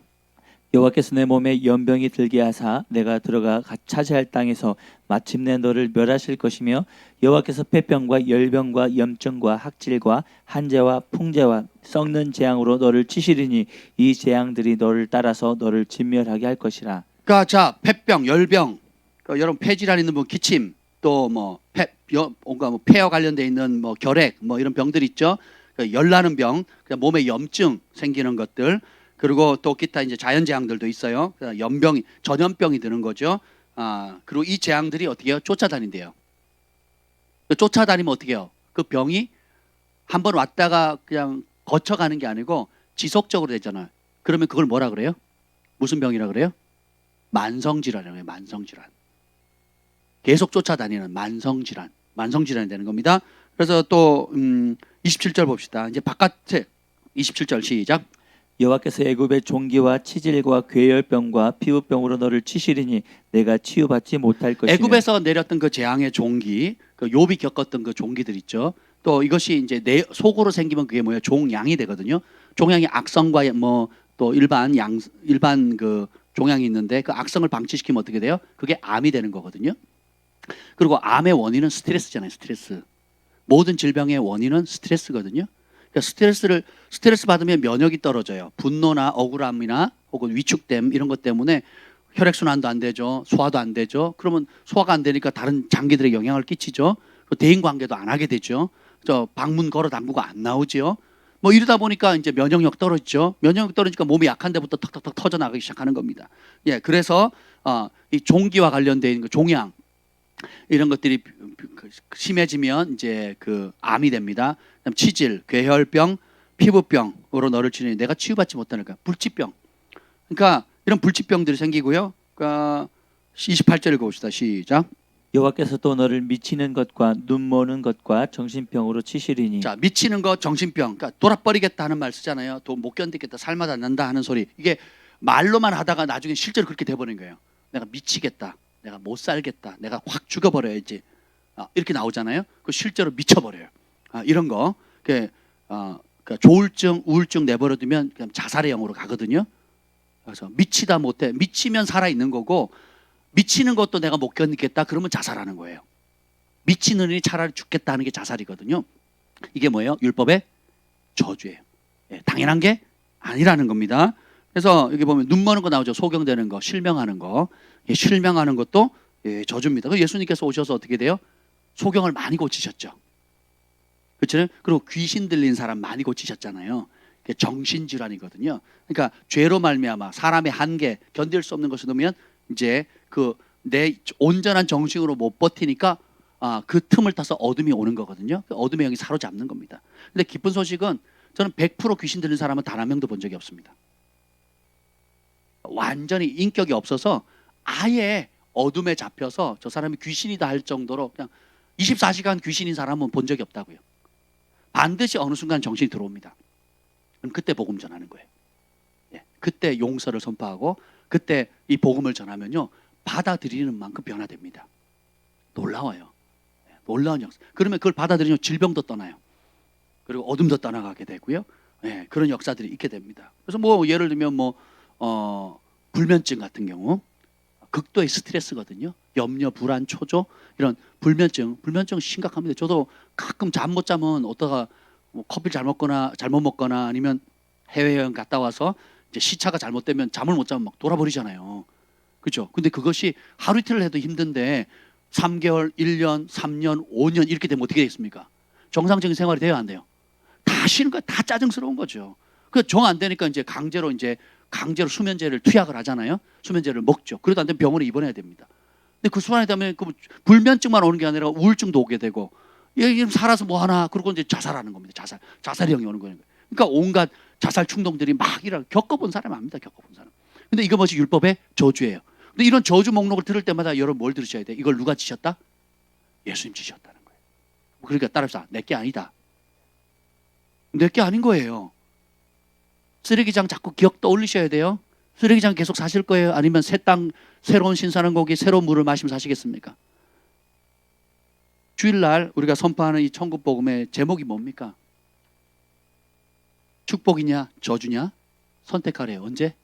여호와께서 내 몸에 연병이 들게 하사 내가 들어가 차지할 땅에서 마침내 너를 멸하실 것이며 여호와께서 폐병과 열병과 염증과 학질과 한재와 풍재와 썩는 재앙으로 너를 치시리니 이 재앙들이 너를 따라서 너를 진멸하게 할 것이라. 그러니까 자 폐병, 열병, 여러분 폐질환 있는 분 기침, 또 뭐 폐와 관련돼 있는 뭐 결핵, 뭐 이런 병들 있죠. 열나는 병, 몸에 염증 생기는 것들. 그리고 또 기타 이제 자연재앙들도 있어요. 연병, 전염병이 드는 거죠. 그리고 이 재앙들이 어떻게 해요? 쫓아다닌대요. 쫓아다니면 어떻게 해요? 그 병이 한번 왔다가 그냥 거쳐가는 게 아니고 지속적으로 되잖아요. 그러면 그걸 뭐라 그래요? 무슨 병이라 그래요? 만성질환이라고 해요. 만성질환. 계속 쫓아다니는 만성질환이 되는 겁니다. 그래서 또 27절 봅시다. 이제 바깥에 27절 시작. 여호와께서 애굽의 종기와 치질과 괴열병과 피부병으로 너를 치시리니 내가 치유받지 못할 것이며. 애굽에서 내렸던 그 재앙의 종기, 그 욥이 겪었던 그 종기들 있죠. 또 이것이 이제 내 속으로 생기면 그게 뭐예요? 종양이 되거든요. 종양이 악성과 뭐 또 일반 그 종양이 있는데 그 악성을 방치시키면 어떻게 돼요? 그게 암이 되는 거거든요. 그리고 암의 원인은 스트레스잖아요. 스트레스. 모든 질병의 원인은 스트레스거든요. 그러니까 스트레스 받으면 면역이 떨어져요. 분노나 억울함이나 혹은 위축됨 이런 것 때문에 혈액순환도 안 되죠. 소화도 안 되죠. 그러면 소화가 안 되니까 다른 장기들에 영향을 끼치죠. 대인 관계도 안 하게 되죠. 저 방문 걸어 당구가 안 나오지요. 뭐 이러다 보니까 이제 면역력 떨어지죠. 면역력 떨어지니까 몸이 약한 데부터 턱턱턱 터져 나가기 시작하는 겁니다. 예, 그래서 이 종기와 관련되어 있는 그 종양 이런 것들이 심해지면 이제 그 암이 됩니다. 그다음 치질, 괴혈병, 피부병으로 너를 치니 내가 치유받지 못하니까 불치병. 그러니까 이런 불치병들이 생기고요. 그러니까 28절 읽어봅시다. 시작. 여호와께서 또 너를 미치는 것과 눈 머는 것과 정신병으로 치시리니. 자, 미치는 것, 정신병. 그러니까 돌아버리겠다 하는 말 쓰잖아요. 또 못 견디겠다, 살맛 안 난다 하는 소리. 이게 말로만 하다가 나중에 실제로 그렇게 돼버린 거예요. 내가 미치겠다, 내가 못 살겠다, 내가 확 죽어버려야지. 이렇게 나오잖아요. 그 실제로 미쳐버려요. 이런 거. 그러니까 조울증, 우울증 내버려두면 그냥 자살의 영으로 가거든요. 그래서 미치다 못해. 미치면 살아 있는 거고, 미치는 것도 내가 못 견디겠다 그러면 자살하는 거예요. 미치느니 차라리 죽겠다 하는 게 자살이거든요. 이게 뭐예요? 율법의 저주예요. 예, 당연한 게 아니라는 겁니다. 그래서 여기 보면 눈 머는 거 나오죠. 소경되는 거, 실명하는 거. 예, 실명하는 것도 저주입니다. 예수님께서 오셔서 어떻게 돼요? 소경을 많이 고치셨죠. 그렇죠? 그리고 귀신 들린 사람 많이 고치셨잖아요. 그게 정신질환이거든요. 그러니까 죄로 말미암아 사람의 한계, 견딜 수 없는 것을 넣으면 이제 그 내 온전한 정신으로 못 버티니까 그 틈을 타서 어둠이 오는 거거든요. 그 어둠의 영이 사로잡는 겁니다. 근데 기쁜 소식은 저는 100% 귀신 들린 사람은 단 한 명도 본 적이 없습니다. 완전히 인격이 없어서 아예 어둠에 잡혀서 저 사람이 귀신이다 할 정도로 그냥 24시간 귀신인 사람은 본 적이 없다고요. 반드시 어느 순간 정신이 들어옵니다. 그럼 그때 복음 전하는 거예요. 예, 그때 용서를 선포하고 그때 이 복음을 전하면요 받아들이는 만큼 변화됩니다. 놀라워요. 예, 놀라운 역사. 그러면 그걸 받아들이면 질병도 떠나요. 그리고 어둠도 떠나가게 되고요. 예, 그런 역사들이 있게 됩니다. 그래서 뭐 예를 들면 불면증 같은 경우 극도의 스트레스거든요. 염려, 불안, 초조 이런 불면증 심각합니다. 저도 가끔 잠 못 자면 어떠가 커피를 잘못 먹거나 아니면 해외여행 갔다 와서 이제 시차가 잘못되면 잠을 못 자면 막 돌아버리잖아요. 그렇죠? 근데 그것이 하루 이틀을 해도 힘든데 3개월, 1년, 3년, 5년 이렇게 되면 어떻게 되겠습니까? 정상적인 생활이 돼야 안 돼요. 다 싫은 거야. 다 짜증스러운 거죠. 그 정 안 되니까 이제 강제로 수면제를 투약을 하잖아요. 수면제를 먹죠. 그래도 안 되면 병원에 입원해야 됩니다. 근데 그 수반에 되면 그 불면증만 오는 게 아니라 우울증도 오게 되고 얘 살아서 뭐 하나 그러고 이제 자살하는 겁니다. 자살이 형이 오는 거예요. 그러니까 온갖 자살 충동들이 막 겪어본 사람 압니다. 겪어본 사람. 근데 이거 뭐지? 율법의 저주예요. 근데 이런 저주 목록을 들을 때마다 여러분 뭘 들으셔야 돼? 이걸 누가 지셨다? 예수님 지셨다는 거예요. 그러니까 따라서 내게 아니다. 내게 아닌 거예요. 쓰레기장 자꾸 기억 떠올리셔야 돼요. 쓰레기장 계속 사실 거예요? 아니면 새 땅, 새로운 신선한 고기, 새로운 물을 마시면 사시겠습니까? 주일날 우리가 선포하는 이 천국 복음의 제목이 뭡니까? 축복이냐 저주냐 선택하래요. 언제?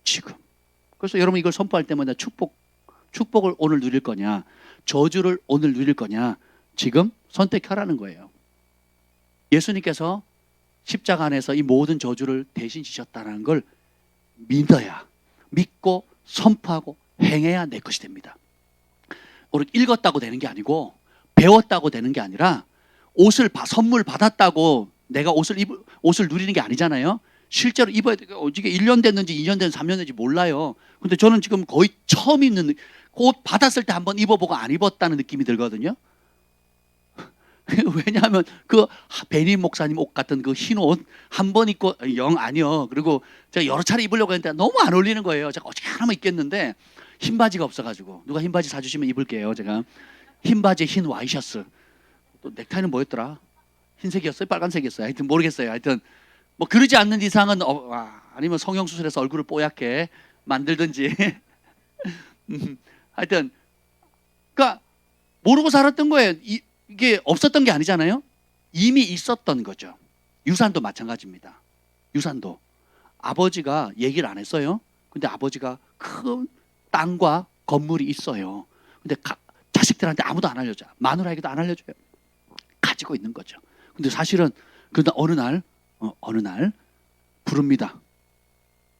지금. 그래서 여러분 이걸 선포할 때마다 축복을 오늘 누릴 거냐 저주를 오늘 누릴 거냐 지금 선택하라는 거예요. 예수님께서 십자가 안에서 이 모든 저주를 대신 지셨다는 걸 믿고 선포하고 행해야 내 것이 됩니다. 우리 읽었다고 되는 게 아니고 배웠다고 되는 게 아니라 선물 받았다고 내가 옷을 누리는 게 아니잖아요. 실제로 입어야 되고 이게 1년 됐는지 2년 됐는지 3년 됐는지 몰라요. 근데 저는 지금 거의 처음 입는 옷 받았을 때 한번 입어보고 안 입었다는 느낌이 들거든요. 왜냐하면 그 베니 목사님 옷 같은 그 흰 옷 한 번 입고 영 아니요. 그리고 제가 여러 차례 입으려고 했는데 너무 안 어울리는 거예요. 제가 어떻게 하나만 입겠는데 흰 바지가 없어가지고 누가 흰 바지 사주시면 입을게요. 제가 흰 바지에 흰 와이셔츠 또 넥타이는 뭐였더라? 흰색이었어요? 빨간색이었어요? 하여튼 모르겠어요. 하여튼 뭐 그러지 않는 이상은 아니면 성형수술해서 얼굴을 뽀얗게 만들든지 하여튼 그러니까 모르고 살았던 거예요. 이게 없었던 게 아니잖아요. 이미 있었던 거죠. 유산도 마찬가지입니다. 유산도 아버지가 얘기를 안 했어요. 근데 아버지가 큰 땅과 건물이 있어요. 근데 자식들한테 아무도 안 알려줘요. 마누라에게도 안 알려줘요. 가지고 있는 거죠. 근데 사실은 그러다 어느 날 부릅니다.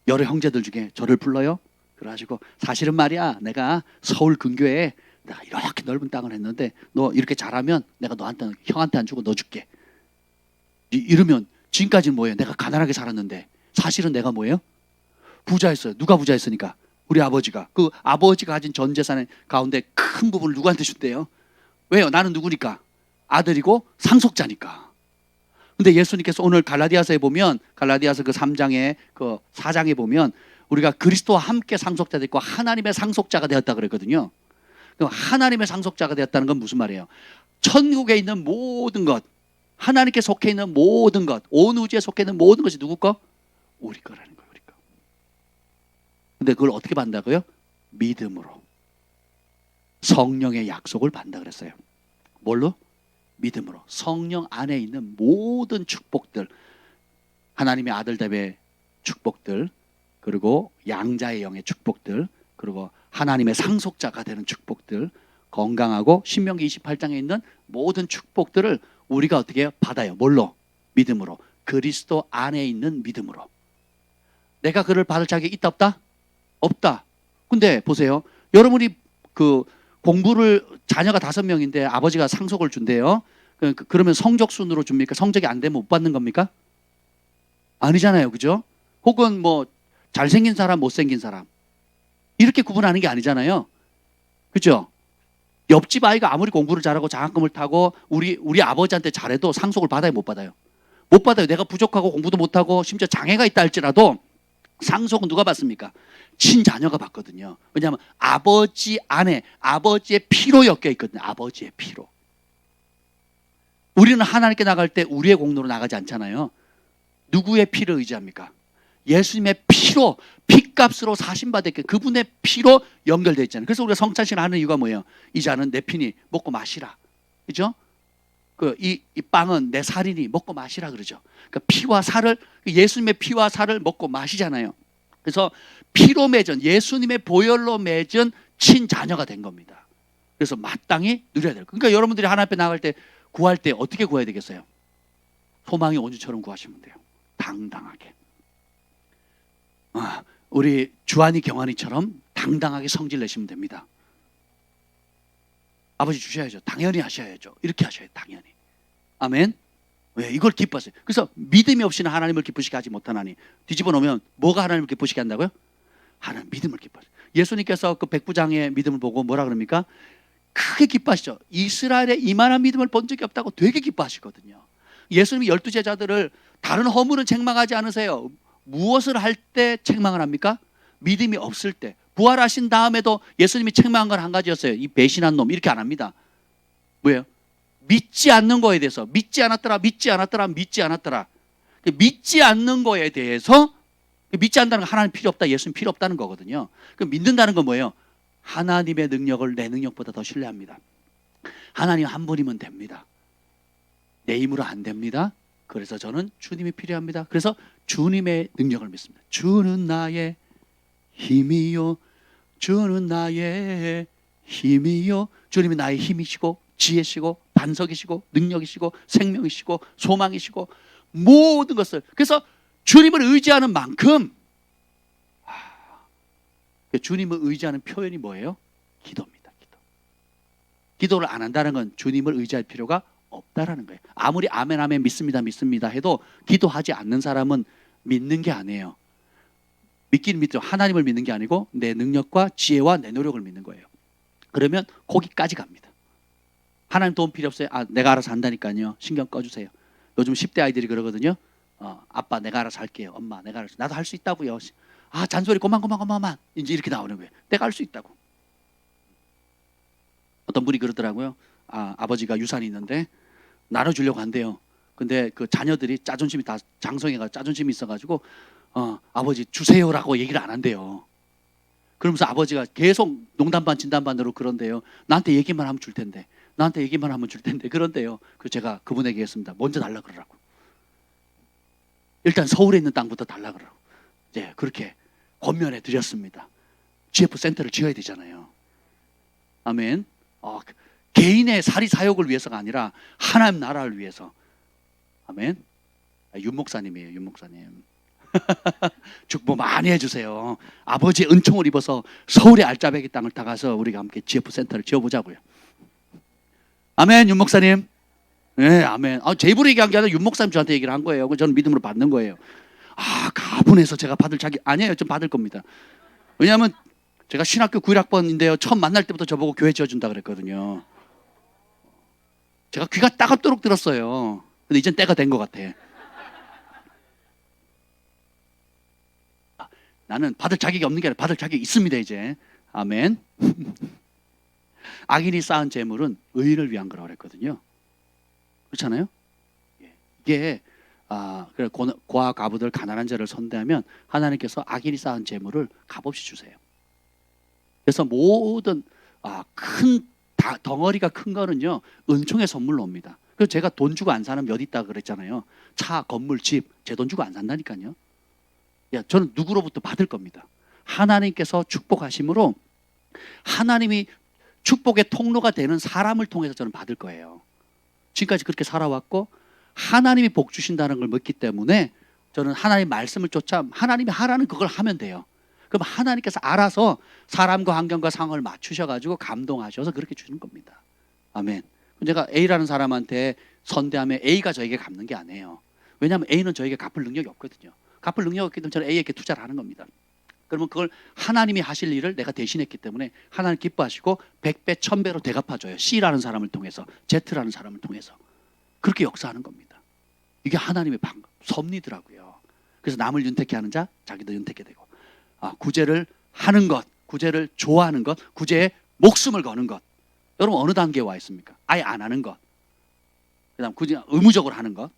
여러 형제들 중에 저를 불러요. 그래가지고 사실은 말이야, 내가 서울 근교에 내가 이렇게 넓은 땅을 했는데 너 이렇게 잘하면 내가 너한테, 형한테 안 주고 너 줄게. 이러면 지금까지는 뭐예요? 내가 가난하게 살았는데 사실은 내가 뭐예요? 부자였어요. 누가 부자였으니까? 우리 아버지가. 그 아버지가 가진 전 재산 가운데 큰 부분을 누구한테 줬대요? 왜요? 나는 누구니까? 아들이고 상속자니까. 근데 예수님께서 오늘 갈라디아서에 보면, 갈라디아서 그 3장에 그 4장에 보면 우리가 그리스도와 함께 상속자 됐고 하나님의 상속자가 되었다 그랬거든요. 그럼 하나님의 상속자가 되었다는 건 무슨 말이에요? 천국에 있는 모든 것, 하나님께 속해 있는 모든 것, 온 우주에 속해 있는 모든 것이 누구 거? 우리 거라는 거예요. 우리 거. 근데 그걸 어떻게 받는다고요? 믿음으로. 성령의 약속을 받는다 그랬어요. 뭘로? 믿음으로. 성령 안에 있는 모든 축복들, 하나님의 아들됨의 축복들, 그리고 양자의 영의 축복들, 그리고 하나님의 상속자가 되는 축복들, 건강하고 신명기 28장에 있는 모든 축복들을 우리가 어떻게 받아요? 뭘로? 믿음으로. 그리스도 안에 있는 믿음으로. 내가 그를 받을 자격이 있다 없다? 없다. 근데 보세요. 여러분이 그 공부를 자녀가 5명인데 아버지가 상속을 준대요. 그러면 성적 순으로 줍니까? 성적이 안 되면 못 받는 겁니까? 아니잖아요. 그죠? 혹은 뭐 잘생긴 사람, 못생긴 사람. 이렇게 구분하는 게 아니잖아요. 그죠? 옆집 아이가 아무리 공부를 잘하고 장학금을 타고 우리 아버지한테 잘해도 상속을 받아요, 못 받아요? 못 받아요. 내가 부족하고 공부도 못하고 심지어 장애가 있다 할지라도 상속은 누가 받습니까? 친자녀가 받거든요. 왜냐하면 아버지 안에 아버지의 피로 엮여 있거든요. 아버지의 피로. 우리는 하나님께 나갈 때 우리의 공로로 나가지 않잖아요. 누구의 피를 의지합니까? 예수님의 피로, 피값으로 사신받았기, 그분의 피로 연결되어 있잖아요. 그래서 우리가 성찬식을 하는 이유가 뭐예요? 이 잔은 내 피니 먹고 마시라. 그죠? 이 빵은 내 살이니 먹고 마시라 그러죠. 그러니까 피와 살을, 예수님의 피와 살을 먹고 마시잖아요. 그래서 피로 맺은, 예수님의 보혈로 맺은 친자녀가 된 겁니다. 그래서 마땅히 누려야 돼요. 그러니까 여러분들이 하나님 앞에 나갈 때 구할 때 어떻게 구해야 되겠어요? 소망의 온주처럼 구하시면 돼요. 당당하게. 우리 주한이 경한이처럼 당당하게 성질 내시면 됩니다. 아버지 주셔야죠. 당연히 하셔야죠. 이렇게 하셔야 돼요. 당연히. 아멘. 왜? 이걸 기뻐하세요. 그래서 믿음이 없이는 하나님을 기쁘시게 하지 못하나니. 뒤집어 놓으면 뭐가 하나님을 기쁘시게 한다고요? 하나님 믿음을 기뻐하세요. 예수님께서 그 백부장의 믿음을 보고 뭐라 그럽니까? 크게 기뻐하시죠. 이스라엘에 이만한 믿음을 본 적이 없다고 되게 기뻐하시거든요. 예수님이 12제자들을 다른 허물은 책망하지 않으세요. 무엇을 할 때 책망을 합니까? 믿음이 없을 때. 부활하신 다음에도 예수님이 책망한 건 한 가지였어요. 이 배신한 놈. 이렇게 안 합니다. 뭐예요? 믿지 않는 거에 대해서. 믿지 않았더라. 믿지 않는 거에 대해서, 믿지 않는다는 건 하나님 필요 없다, 예수님 필요 없다는 거거든요. 믿는다는 건 뭐예요? 하나님의 능력을 내 능력보다 더 신뢰합니다. 하나님 한 분이면 됩니다. 내 힘으로 안 됩니다. 그래서 저는 주님이 필요합니다. 그래서 주님의 능력을 믿습니다. 주는 나의 힘이요. 주는 나의 힘이요. 주님이 나의 힘이시고 지혜시고 반석이시고 능력이시고 생명이시고 소망이시고 모든 것을. 그래서 주님을 의지하는 만큼, 주님을 의지하는 표현이 뭐예요? 기도입니다. 기도를 안 한다는 건 주님을 의지할 필요가 없다라는 거예요. 아무리 아멘 아멘 믿습니다 해도 기도하지 않는 사람은 믿는 게 아니에요. 믿기는 믿죠. 하나님을 믿는 게 아니고 내 능력과 지혜와 내 노력을 믿는 거예요. 그러면 거기까지 갑니다. 하나님 도움 필요 없어요. 내가 알아서 한다니까요. 신경 꺼주세요. 요즘 10대 아이들이 그러거든요. 아빠 내가 알아서 할게요. 엄마 내가 알아서. 나도 할 수 있다고요. 잔소리 그만 이제 이렇게 나오는 거예요. 내가 할 수 있다고. 어떤 분이 그러더라고요. 아버지가 유산이 있는데 나눠주려고 한대요. 근데 그 자녀들이 자존심이 다 장성해가 자존심이 있어가지고 아버지 주세요라고 얘기를 안 한대요. 그러면서 아버지가 계속 농담 반 진담 반으로 그런데요. 나한테 얘기만 하면 줄 텐데 그런데요. 그래서 제가 그분에게 얘기했습니다. 먼저 달라 그러라고. 일단 서울에 있는 땅부터 달라 그러라고. 이제 그렇게 권면해 드렸습니다. GF 센터를 지어야 되잖아요. 아멘. 개인의 사리 사욕을 위해서가 아니라 하나님 나라를 위해서. 아멘. 윤 목사님이에요. 윤 목사님. 축복 많이 해주세요. 아버지의 은총을 입어서 서울의 알짜배기 땅을 따가서 우리가 함께 GF 센터를 지어보자고요. 아멘. 윤 목사님. 네, 아멘. 제 입으로 얘기한 게 아니라 윤 목사님 저한테 얘기를 한 거예요. 저는 믿음으로 받는 거예요. 가분해서 제가 받을 자기 아니에요. 좀 받을 겁니다. 왜냐하면 제가 신학교 9학번인데요. 처음 만날 때부터 저보고 교회 지어준다 그랬거든요. 제가 귀가 따갑도록 들었어요. 근데 이젠 때가 된 것 같아. 나는 받을 자격이 없는 게 아니라 받을 자격이 있습니다. 이제 아멘. 악인이 쌓은 재물은 의인을 위한 거라고 그랬거든요. 그렇잖아요. 이게 고아 과부들 가난한 자를 선대하면 하나님께서 악인이 쌓은 재물을 값없이 주세요. 그래서 모든 큰 덩어리가 큰 거는요 은총의 선물로 옵니다. 그래서 제가 돈 주고 안 사는 몇 있다 그랬잖아요. 차, 건물, 집 제 돈 주고 안 산다니까요. 저는 누구로부터 받을 겁니다. 하나님께서 축복하심으로 하나님이 축복의 통로가 되는 사람을 통해서 저는 받을 거예요. 지금까지 그렇게 살아왔고 하나님이 복 주신다는 걸 믿기 때문에 저는 하나님 말씀을 쫓아 하나님이 하라는 그걸 하면 돼요. 그럼 하나님께서 알아서 사람과 환경과 상황을 맞추셔가지고 감동하셔서 그렇게 주는 겁니다. 아멘. 제가 A라는 사람한테 선대하면 A가 저에게 갚는 게 아니에요. 왜냐하면 A는 저에게 갚을 능력이 없거든요. 갚을 능력이 없기 때문에 저는 A에게 투자를 하는 겁니다. 그러면 그걸 하나님이 하실 일을 내가 대신했기 때문에 하나님 기뻐하시고 100배, 1000배로 대갚아줘요. C라는 사람을 통해서, Z라는 사람을 통해서. 그렇게 역사하는 겁니다. 이게 하나님의 섭리더라고요. 그래서 남을 윤택케 하는 자, 자기도 윤택케 되고. 구제를 하는 것, 구제를 좋아하는 것, 구제에 목숨을 거는 것. 여러분 어느 단계에 와 있습니까? 아예 안 하는 것. 그다음 구제 의무적으로 하는 것.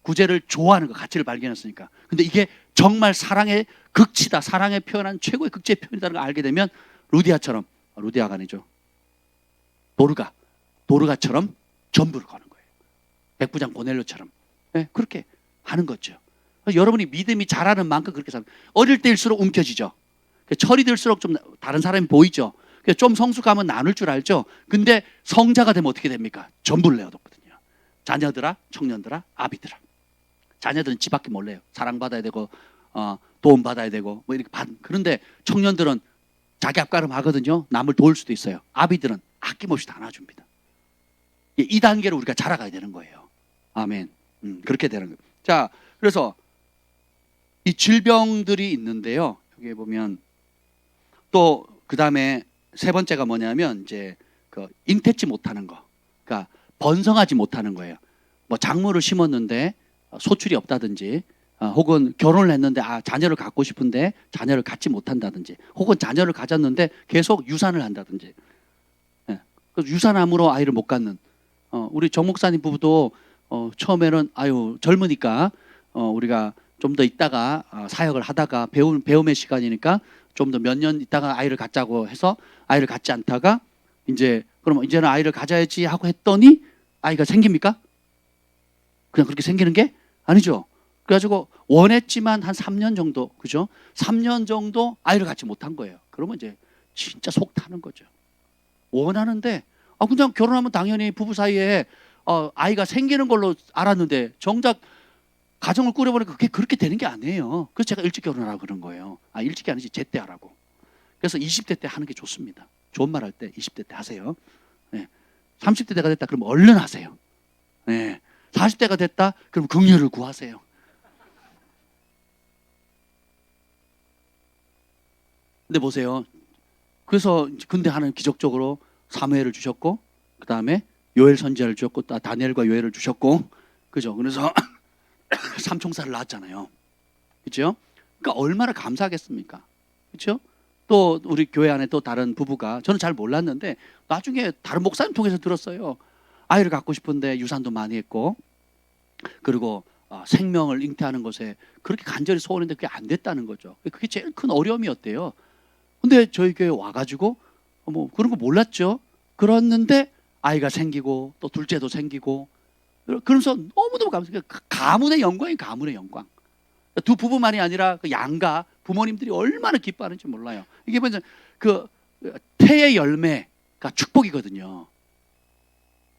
구제를 좋아하는 것, 가치를 발견했으니까. 근데 이게 정말 사랑의 극치다, 사랑의 표현한 최고의 극치의 표현이라는 걸 알게 되면 루디아처럼, 루디아가 아니죠. 도르가처럼 전부를 거는 거예요. 백부장 고넬료처럼. 네, 그렇게 하는 거죠. 여러분이 믿음이 자라는 만큼 그렇게 살아요. 어릴 때일수록 움켜지죠. 철이 들수록 좀 다른 사람이 보이죠. 좀 성숙하면 나눌 줄 알죠. 근데 성자가 되면 어떻게 됩니까? 전부를 내어놓거든요. 자녀들아, 청년들아, 아비들아. 자녀들은 집 밖에 몰래요. 사랑받아야 되고 도움 받아야 되고 뭐 이렇게 그런데 청년들은 자기 앞가름 하거든요. 남을 도울 수도 있어요. 아비들은 아낌없이 다 놔줍니다. 이 단계로 우리가 자라가야 되는 거예요. 아멘. 그렇게 되는 거예요. 자, 그래서 이 질병들이 있는데요. 여기 보면 또 그 다음에 세 번째가 뭐냐면 이제 잉태치 못하는 거, 그러니까 번성하지 못하는 거예요. 뭐 작물을 심었는데 소출이 없다든지, 혹은 결혼을 했는데 자녀를 갖고 싶은데 자녀를 갖지 못한다든지, 혹은 자녀를 가졌는데 계속 유산을 한다든지, 유산암으로 아이를 못 갖는. 우리 정 목사님 부부도 처음에는 젊으니까 우리가 좀 더 있다가 사역을 하다가 배움의 시간이니까 좀 더 몇 년 있다가 아이를 갖자고 해서 아이를 갖지 않다가 그러면 이제는 아이를 가져야지 하고 했더니 아이가 생깁니까? 그냥 그렇게 생기는 게 아니죠. 그래가지고 원했지만 한 3년 정도, 그죠? 3년 정도 아이를 갖지 못한 거예요. 그러면 이제 진짜 속 타는 거죠. 원하는데 그냥 결혼하면 당연히 부부 사이에 아이가 생기는 걸로 알았는데 정작 가정을 꾸려보니까 그게 그렇게 되는 게 아니에요. 그래서 제가 일찍 결혼하라고 그런 거예요. 일찍이 아니지 제때 하라고. 그래서 20대 때 하는 게 좋습니다. 좋은 말 할 때 20대 때 하세요. 네. 30대가 됐다 그러면 얼른 하세요. 네. 40대가 됐다 그럼 긍휼을 구하세요. 근데 보세요. 그래서 근데 하나님 기적적으로 사무엘을 주셨고, 그 다음에 요엘 선지자를 주셨고, 다니엘과 요엘을 주셨고, 그죠? 그래서 삼총사를 낳았잖아요. 그죠? 그러니까 얼마나 감사하겠습니까? 그죠? 또 우리 교회 안에 또 다른 부부가, 저는 잘 몰랐는데 나중에 다른 목사님 통해서 들었어요. 아이를 갖고 싶은데 유산도 많이 했고, 그리고 생명을 잉태하는 것에 그렇게 간절히 소원했는데 그게 안 됐다는 거죠. 그게 제일 큰 어려움이었대요. 근데 저희 교회 와가지고 뭐 그런 거 몰랐죠. 그랬는데 아이가 생기고 또 둘째도 생기고, 그러면서 너무너무 감사해요. 가문의 영광이 가문의 영광. 두 부부만이 아니라 그 양가 부모님들이 얼마나 기뻐하는지 몰라요. 이게 뭐냐, 그 태의 열매가 축복이거든요.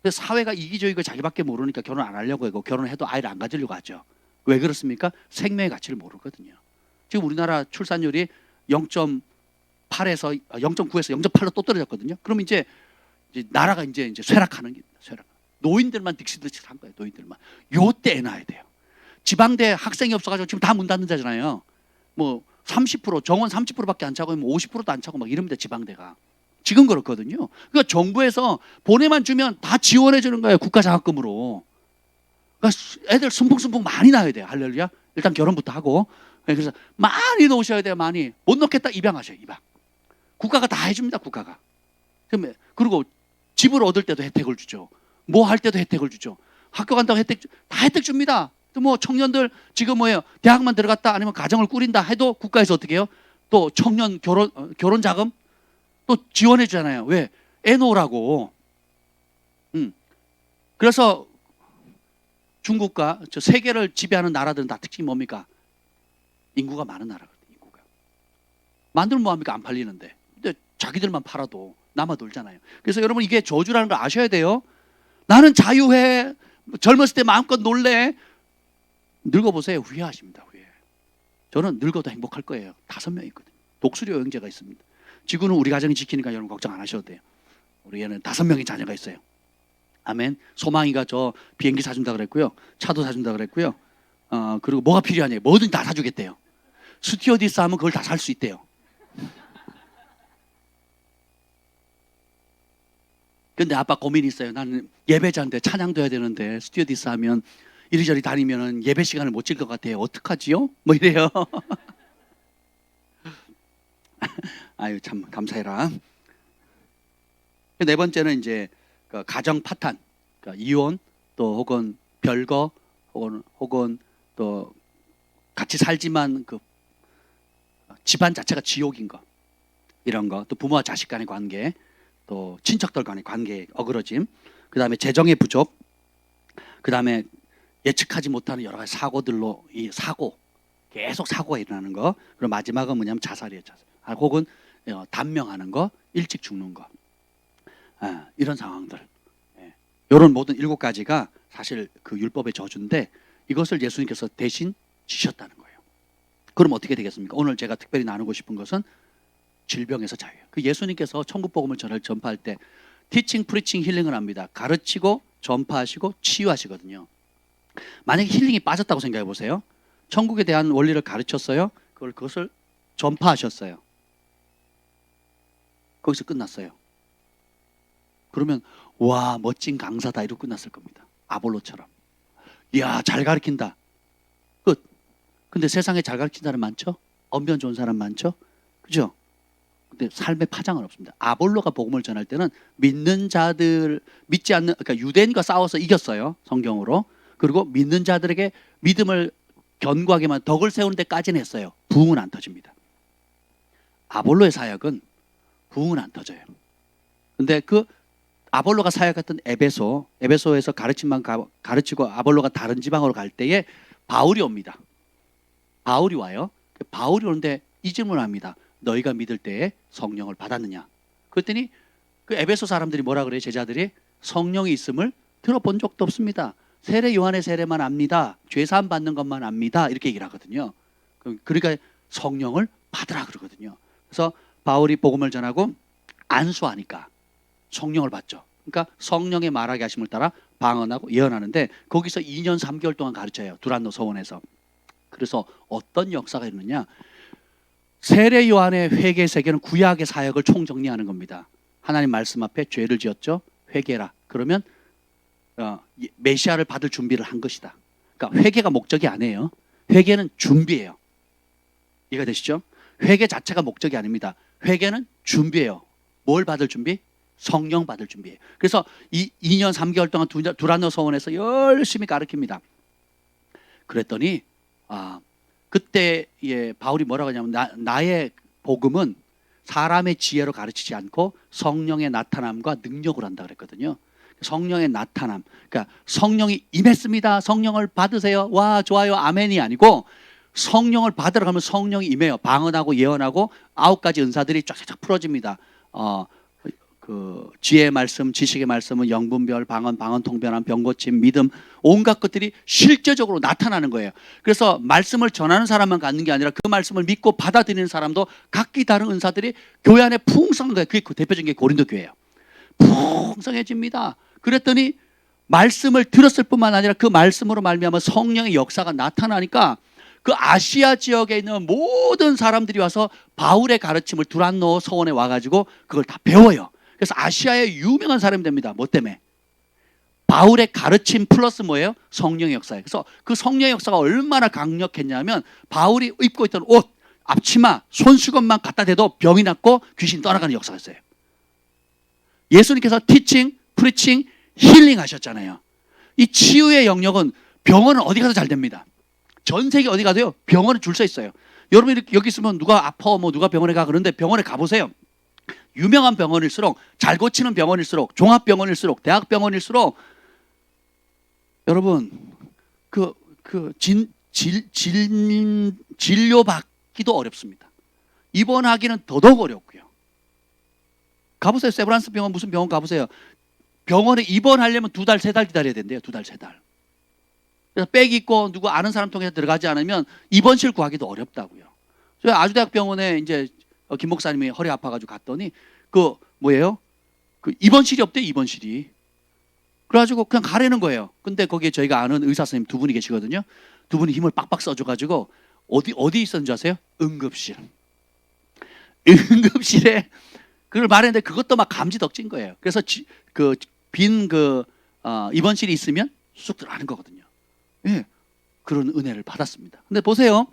그래서 사회가 이기적이고 자기밖에 모르니까 결혼 안 하려고 하고, 결혼해도 아이를 안 가지려고 하죠. 왜 그렇습니까? 생명의 가치를 모르거든요. 지금 우리나라 출산율이 0.8에서 0.9에서 0.8로 또 떨어졌거든요. 그럼 이제 나라가 이제 쇠락하는 게 쇠락. 노인들만 딕시드치 한 거예요. 노인들만. 요때 애 낳아야 돼요. 지방대 학생이 없어가지고 지금 다 문 닫는 데잖아요. 뭐 30% 정원 30%밖에 안 차고 50%도 안 차고 막 이러면 돼 지방대가. 지금 그렇거든요. 그러니까 정부에서 보내만 주면 다 지원해 주는 거예요. 국가 장학금으로. 그러니까 애들 순풍순풍 많이 낳아야 돼요. 할렐루야. 일단 결혼부터 하고. 그래서 많이 놓으셔야 돼요. 많이. 못 넣겠다 입양하셔요. 입양. 국가가 다 해줍니다. 국가가. 그리고 집을 얻을 때도 혜택을 주죠. 뭐 할 때도 혜택을 주죠. 학교 간다고 다 혜택 줍니다. 또 뭐 청년들 지금 뭐예요? 대학만 들어갔다 아니면 가정을 꾸린다 해도 국가에서 어떻게 해요? 또 청년 결혼 자금 또 지원해 주잖아요. 왜? 애 놓으라고. 그래서 중국과 저 세계를 지배하는 나라들은 다 특징이 뭡니까? 인구가 많은 나라거든요. 인구가. 만들면 뭐합니까? 안 팔리는데. 근데 자기들만 팔아도 남아 돌잖아요. 그래서 여러분 이게 저주라는 걸 아셔야 돼요. 나는 자유해. 젊었을 때 마음껏 놀래. 늙어보세요. 후회하십니다. 후회. 저는 늙어도 행복할 거예요. 5명 있거든요. 독수리 형제가 있습니다. 지구는 우리 가정이 지키니까 여러분 걱정 안 하셔도 돼요. 우리 애는 5명의 자녀가 있어요. 아멘. 소망이가 저 비행기 사준다 그랬고요. 차도 사준다 그랬고요. 그리고 뭐가 필요하냐? 뭐든 다 사주겠대요. 스튜어디스 하면 그걸 다 살 수 있대요. 근데 아빠 고민이 있어요. 나는 예배자인데 찬양도 해야 되는데 스튜어디스 하면 이리저리 다니면 예배 시간을 못 칠 것 같아요. 어떡하지요? 뭐 이래요. 아유 참 감사해라. 네 번째는 이제 가정 파탄, 그러니까 이혼 또 혹은 별거 혹은 또 같이 살지만 그 집안 자체가 지옥인 거 이런 거, 또 부모와 자식 간의 관계, 또 친척들 간의 관계 어그러짐, 그 다음에 재정의 부족, 그 다음에 예측하지 못하는 여러 가지 사고들로 이 사고 계속 사고가 일어나는 거, 그리고 마지막은 뭐냐면 자살이에요. 자살. 혹은 단명하는 거, 일찍 죽는 거, 이런 상황들. 이런 모든 7가지가 사실 그 율법의 저주인데 이것을 예수님께서 대신 지셨다는 거예요. 그럼 어떻게 되겠습니까? 오늘 제가 특별히 나누고 싶은 것은 질병에서 자유예요. 그 예수님께서 천국 복음을 전파할 때 티칭, 프리칭, 힐링을 합니다. 가르치고 전파하시고 치유하시거든요. 만약에 힐링이 빠졌다고 생각해 보세요. 천국에 대한 원리를 가르쳤어요. 그것을 전파하셨어요. 거기서 끝났어요. 그러면 와 멋진 강사다 이러고 끝났을 겁니다. 아볼로처럼. 이야 잘 가르친다. 끝. 근데 세상에 잘 가르친 사람 많죠? 언변 좋은 사람 많죠? 그죠? 근데 삶의 파장은 없습니다. 아볼로가 복음을 전할 때는 믿는 자들, 믿지 않는, 그러니까 유대인과 싸워서 이겼어요. 성경으로. 그리고 믿는 자들에게 믿음을 견고하게만 덕을 세우는 데까지는 했어요. 부흥은 안 터집니다. 아볼로의 사역은 부흥은 안 터져요. 근데 그 아볼로가 사역했던 에베소에서 가르침만 가르치고 아볼로가 다른 지방으로 갈 때에 바울이 옵니다. 바울이 와요. 바울이 오는데 이 질문을 합니다. 너희가 믿을 때에 성령을 받았느냐? 그랬더니 그 에베소 사람들이 뭐라 그래요? 제자들이 성령이 있음을 들어본 적도 없습니다. 세례 요한의 세례만 압니다. 죄사함 받는 것만 압니다. 이렇게 얘기를 하거든요. 그러니까 성령을 받으라 그러거든요. 그래서 바울이 복음을 전하고 안수하니까 성령을 받죠. 그러니까 성령의 말하게 하심을 따라 방언하고 예언하는데 거기서 2년 3개월 동안 가르쳐요. 두란노 서원에서. 그래서 어떤 역사가 있느냐? 세례 요한의 회개 세계는 구약의 사역을 총정리하는 겁니다. 하나님 말씀 앞에 죄를 지었죠. 회개라. 그러면 메시아를 받을 준비를 한 것이다. 그러니까 회개가 목적이 아니에요. 회개는 준비예요. 이해가 되시죠? 회개 자체가 목적이 아닙니다. 회개는 준비예요. 뭘 받을 준비? 성령 받을 준비예요. 그래서 2년 3개월 동안 두란노 서원에서 열심히 가르칩니다. 그랬더니 그때 바울이 뭐라고 하냐면 나의 복음은 사람의 지혜로 가르치지 않고 성령의 나타남과 능력으로 한다 그랬거든요. 성령의 나타남, 그러니까 성령이 임했습니다. 성령을 받으세요. 와 좋아요 아멘이 아니고 성령을 받으러 가면 성령이 임해요. 방언하고 예언하고 9가지 은사들이 쫙쫙 풀어집니다. 그 지혜의 말씀, 지식의 말씀은 영분별, 방언, 통변함, 병고침, 믿음, 온갖 것들이 실제적으로 나타나는 거예요. 그래서 말씀을 전하는 사람만 갖는 게 아니라 그 말씀을 믿고 받아들이는 사람도 각기 다른 은사들이 교회 안에 풍성한 거예요. 그게 대표적인 게 고린도 교회예요. 풍성해집니다. 그랬더니 말씀을 들었을 뿐만 아니라 그 말씀으로 말미암아 성령의 역사가 나타나니까 그 아시아 지역에 있는 모든 사람들이 와서 바울의 가르침을 두란노 서원에 와가지고 그걸 다 배워요. 그래서 아시아의 유명한 사람이 됩니다. 뭐 때문에? 바울의 가르침 플러스 뭐예요? 성령의 역사예요. 그래서 그 성령의 역사가 얼마나 강력했냐면 바울이 입고 있던 옷, 앞치마, 손수건만 갖다 대도 병이 낫고 귀신이 떠나가는 역사였어요. 예수님께서 티칭, 프리칭, 힐링 하셨잖아요. 이 치유의 영역은 병원은 어디 가도 잘 됩니다. 전 세계 어디 가도요, 병원에 줄 서 있어요. 여러분 여기 있으면 누가 아파, 뭐 누가 병원에 가 그런데 병원에 가보세요. 유명한 병원일수록, 잘 고치는 병원일수록, 종합병원일수록, 대학병원일수록 여러분 진료받기도 어렵습니다. 입원하기는 더더욱 어렵고요. 가보세요. 세브란스 병원, 무슨 병원 가보세요. 병원에 입원하려면 2달, 3달 기다려야 된대요. 2달, 3달. 그래서 백 있고 누구 아는 사람 통해서 들어가지 않으면 입원실 구하기도 어렵다고요. 저희 아주대학병원에 이제 김 목사님이 허리 아파가지고 갔더니 그 뭐예요? 그 입원실이 없대요. 입원실이. 그래가지고 그냥 가라는 거예요. 근데 거기에 저희가 아는 의사 선생님 2분이 계시거든요. 2분이 힘을 빡빡 써줘가지고 어디 있었는지 아세요? 응급실. 응급실에 그걸 말했는데 그것도 막 감지덕진 거예요. 그래서 입원실이 있으면 쑥 들어가는 거거든요. 예, 그런 은혜를 받았습니다. 근데 보세요.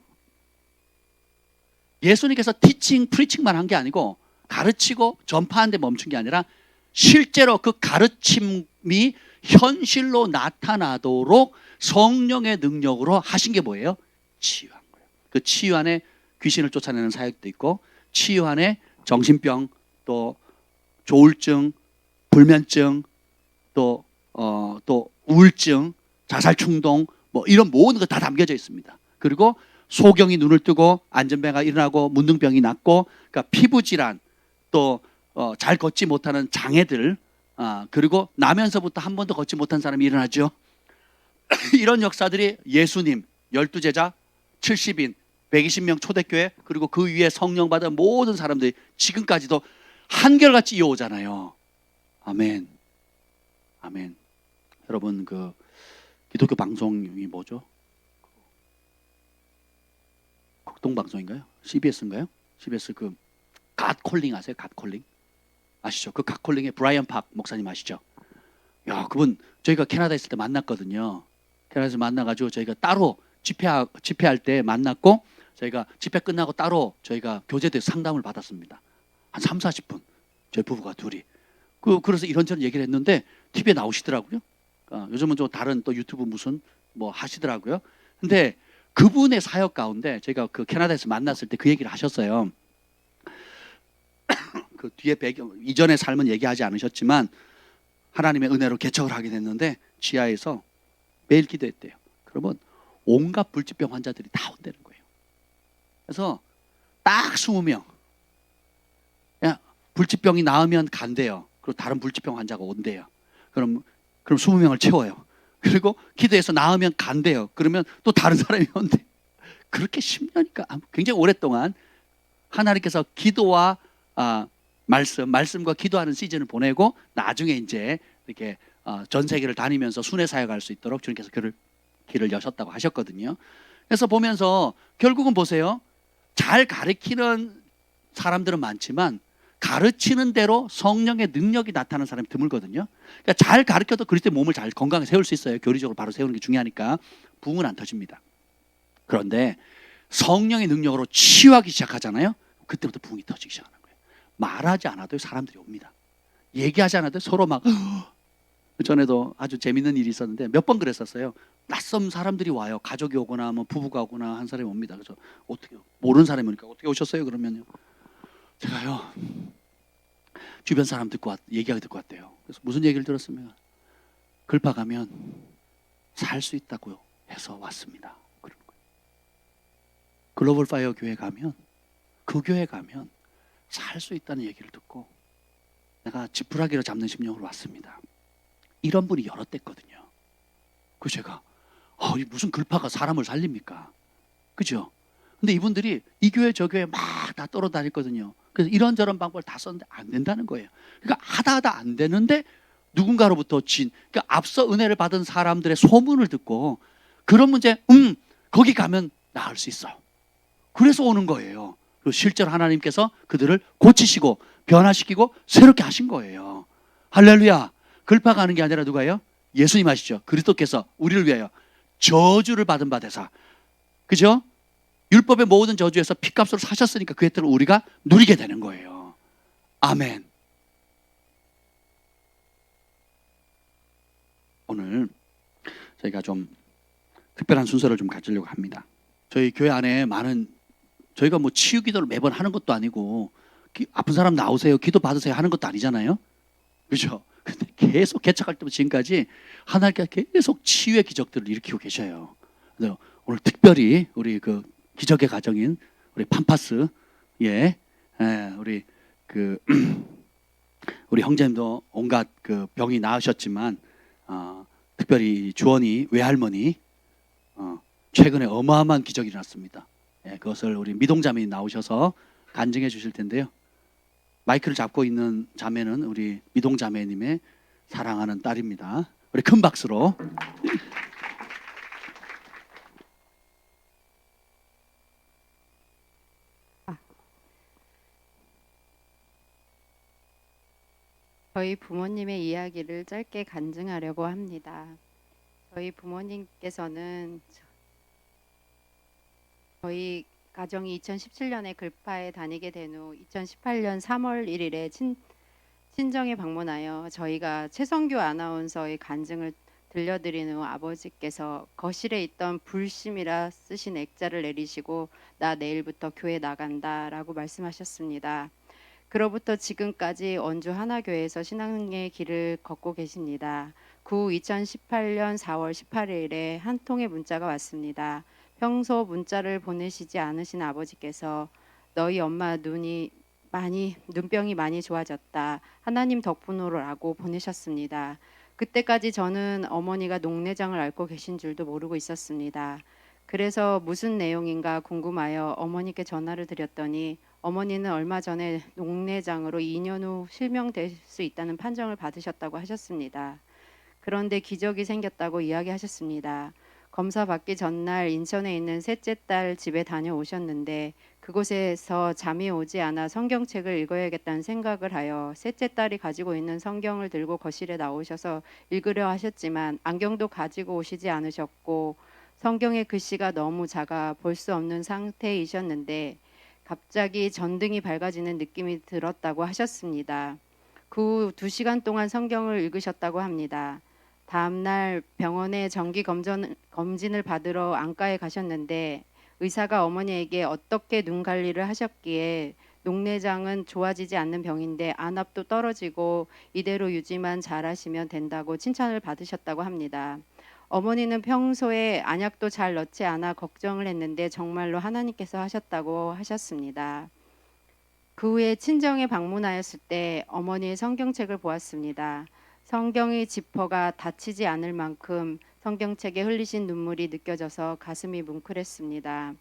예수님께서 티칭, 프리칭만 한 게 아니고 가르치고 전파하는 데 멈춘 게 아니라 실제로 그 가르침이 현실로 나타나도록 성령의 능력으로 하신 게 뭐예요? 치유한 거예요. 그 치유 안에 귀신을 쫓아내는 사역도 있고, 치유 안에 정신병, 또 조울증, 불면증, 또 우울증, 자살 충동, 뭐 이런 모든 거 다 담겨져 있습니다. 그리고 소경이 눈을 뜨고 안전병가 일어나고 문둥병이 낫고, 그러니까 피부 질환, 또 잘 걷지 못하는 장애들, 그리고 나면서부터 한 번도 걷지 못한 사람이 일어나죠. 이런 역사들이 예수님 12제자 70인 120명 초대교회, 그리고 그 위에 성령 받은 모든 사람들이 지금까지도 한결같이 이어오잖아요. 아멘. 아멘. 여러분 그 기독교 방송이 뭐죠? 극동방송인가요? CBS인가요? CBS 그 갓콜링 아세요? 갓콜링 아시죠? 그 갓콜링의 브라이언 팍 목사님 아시죠? 야, 그분 저희가 캐나다에 있을 때 만났거든요. 캐나다에서 만나가지고 저희가 따로 집회할 때 만났고, 저희가 집회 끝나고 따로 저희가 교제대 상담을 받았습니다. 한 3, 40분 저희 부부가 둘이 그래서 이런저런 얘기를 했는데 TV에 나오시더라고요. 요즘은 좀 다른 또 유튜브 무슨 뭐 하시더라고요. 근데 그분의 사역 가운데 제가 그 캐나다에서 만났을 때 그 얘기를 하셨어요. 그 뒤에 배경 이전의 삶은 얘기하지 않으셨지만 하나님의 은혜로 개척을 하게 됐는데 지하에서 매일 기도했대요. 그러면 온갖 불치병 환자들이 다 온다는 거예요. 그래서 딱 20명 불치병이 나으면 간대요. 그리고 다른 불치병 환자가 온대요. 그럼 20명을 채워요. 그리고 기도해서 나으면 간대요. 그러면 또 다른 사람이 온대. 그렇게 10년이니까 굉장히 오랫동안 하나님께서 기도와 말씀과 기도하는 시즌을 보내고, 나중에 이제 이렇게 전 세계를 다니면서 순회 사역할 수 있도록 주님께서 길을 여셨다고 하셨거든요. 그래서 보면서 결국은 보세요. 잘 가르치는 사람들은 많지만 가르치는 대로 성령의 능력이 나타나는 사람이 드물거든요. 그러니까 잘 가르쳐도 그리스도의 몸을 잘 건강하게 세울 수 있어요. 교리적으로 바로 세우는 게 중요하니까 부흥은 안 터집니다. 그런데 성령의 능력으로 치유하기 시작하잖아요. 그때부터 부흥이 터지기 시작하는 거예요. 말하지 않아도 사람들이 옵니다. 얘기하지 않아도 서로 막 전에도 아주 재밌는 일이 있었는데 몇 번 그랬었어요. 낯선 사람들이 와요. 가족이 오거나 뭐 부부가 오거나 한 사람이 옵니다. 그래서 어떻게 모르는 사람이 오니까 어떻게 오셨어요? 그러면요. 제가요 주변 사람 얘기하게 듣고 왔대요. 그래서 무슨 얘기를 들었으면 글파 가면 살 수 있다고 해서 왔습니다. 그러는 거예요. 글로벌 파이어 교회 가면 그 교회 가면 살 수 있다는 얘기를 듣고 내가 지푸라기로 잡는 심령으로 왔습니다. 이런 분이 여러 때거든요. 그 제가 이 무슨 글파가 사람을 살립니까? 그죠? 근데 이분들이 이 교회 저 교회 막 다 떨어다녔거든요. 그래서 이런저런 방법을 다 썼는데 안 된다는 거예요. 그러니까 하다 안 되는데 누군가로부터 그러니까 앞서 은혜를 받은 사람들의 소문을 듣고 그런 문제 거기 가면 나을 수 있어. 그래서 오는 거예요. 그리고 실제로 하나님께서 그들을 고치시고 변화시키고 새롭게 하신 거예요. 할렐루야. 글파가 하는 게 아니라 누가요? 예수님 하시죠. 그리스도께서 우리를 위하여 저주를 받은 바 되사, 그죠? 율법의 모든 저주에서 피값으로 사셨으니까 그 혜택을 우리가 누리게 되는 거예요. 아멘. 오늘 저희가 좀 특별한 순서를 좀 가지려고 합니다. 저희 교회 안에 많은, 저희가 뭐 치유 기도를 매번 하는 것도 아니고 아픈 사람 나오세요 기도 받으세요 하는 것도 아니잖아요. 그렇죠? 근데 계속 개척할 때부터 지금까지 하나님께서 계속 치유의 기적들을 일으키고 계셔요. 그래서 오늘 특별히 우리 그 기적의 가정인 우리 팜파스, 우리 우리 형제님도 온갖 그 병이 나으셨지만 특별히 주원이 외할머니 최근에 어마어마한 기적이 일어났습니다. 그것을 우리 미동자매님 나오셔서 간증해 주실 텐데요. 마이크를 잡고 있는 자매는 우리 미동자매님의 사랑하는 딸입니다. 우리 큰 박수로. 저희 부모님의 이야기를 짧게 간증하려고 합니다. 저희 부모님께서는 저희 가정이 2017년에 글파에 다니게 된 후 2018년 3월 1일에 친정에 방문하여 저희가 최성규 아나운서의 간증을 들려드린 후 아버지께서 거실에 있던 불심이라 쓰신 액자를 내리시고 나 내일부터 교회 나간다라고 말씀하셨습니다. 그로부터 지금까지 원주 하나교회에서 신앙의 길을 걷고 계십니다. 그 후 2018년 4월 18일에 한 통의 문자가 왔습니다. 평소 문자를 보내시지 않으신 아버지께서 너희 엄마 눈병이 많이 좋아졌다. 하나님 덕분으로라고 보내셨습니다. 그때까지 저는 어머니가 녹내장을 앓고 계신 줄도 모르고 있었습니다. 그래서 무슨 내용인가 궁금하여 어머니께 전화를 드렸더니 어머니는 얼마 전에 녹내장으로 2년 후 실명될 수 있다는 판정을 받으셨다고 하셨습니다. 그런데 기적이 생겼다고 이야기하셨습니다. 검사 받기 전날 인천에 있는 셋째 딸 집에 다녀오셨는데 그곳에서 잠이 오지 않아 성경책을 읽어야겠다는 생각을 하여 셋째 딸이 가지고 있는 성경을 들고 거실에 나오셔서 읽으려 하셨지만 안경도 가지고 오시지 않으셨고 성경의 글씨가 너무 작아 볼 수 없는 상태이셨는데 갑자기 전등이 밝아지는 느낌이 들었다고 하셨습니다. 그 후 2시간 동안 성경을 읽으셨다고 합니다. 다음날 병원에 정기 검진을 받으러 안과에 가셨는데 의사가 어머니에게 어떻게 눈 관리를 하셨기에 녹내장은 좋아지지 않는 병인데 안압도 떨어지고 이대로 유지만 잘하시면 된다고 칭찬을 받으셨다고 합니다. 어머니는 평소에 안약도 잘 넣지 않아 걱정을 했는데 정말로 하나님께서 하셨다고 하셨습니다. 그 후에 친정에 방문하였을 때 어머니의 성경책을 보았습니다. 성경의 지퍼가 닫히지 않을 만큼 성경책에 흘리신 눈물이 느껴져서 가슴이 뭉클했습니다.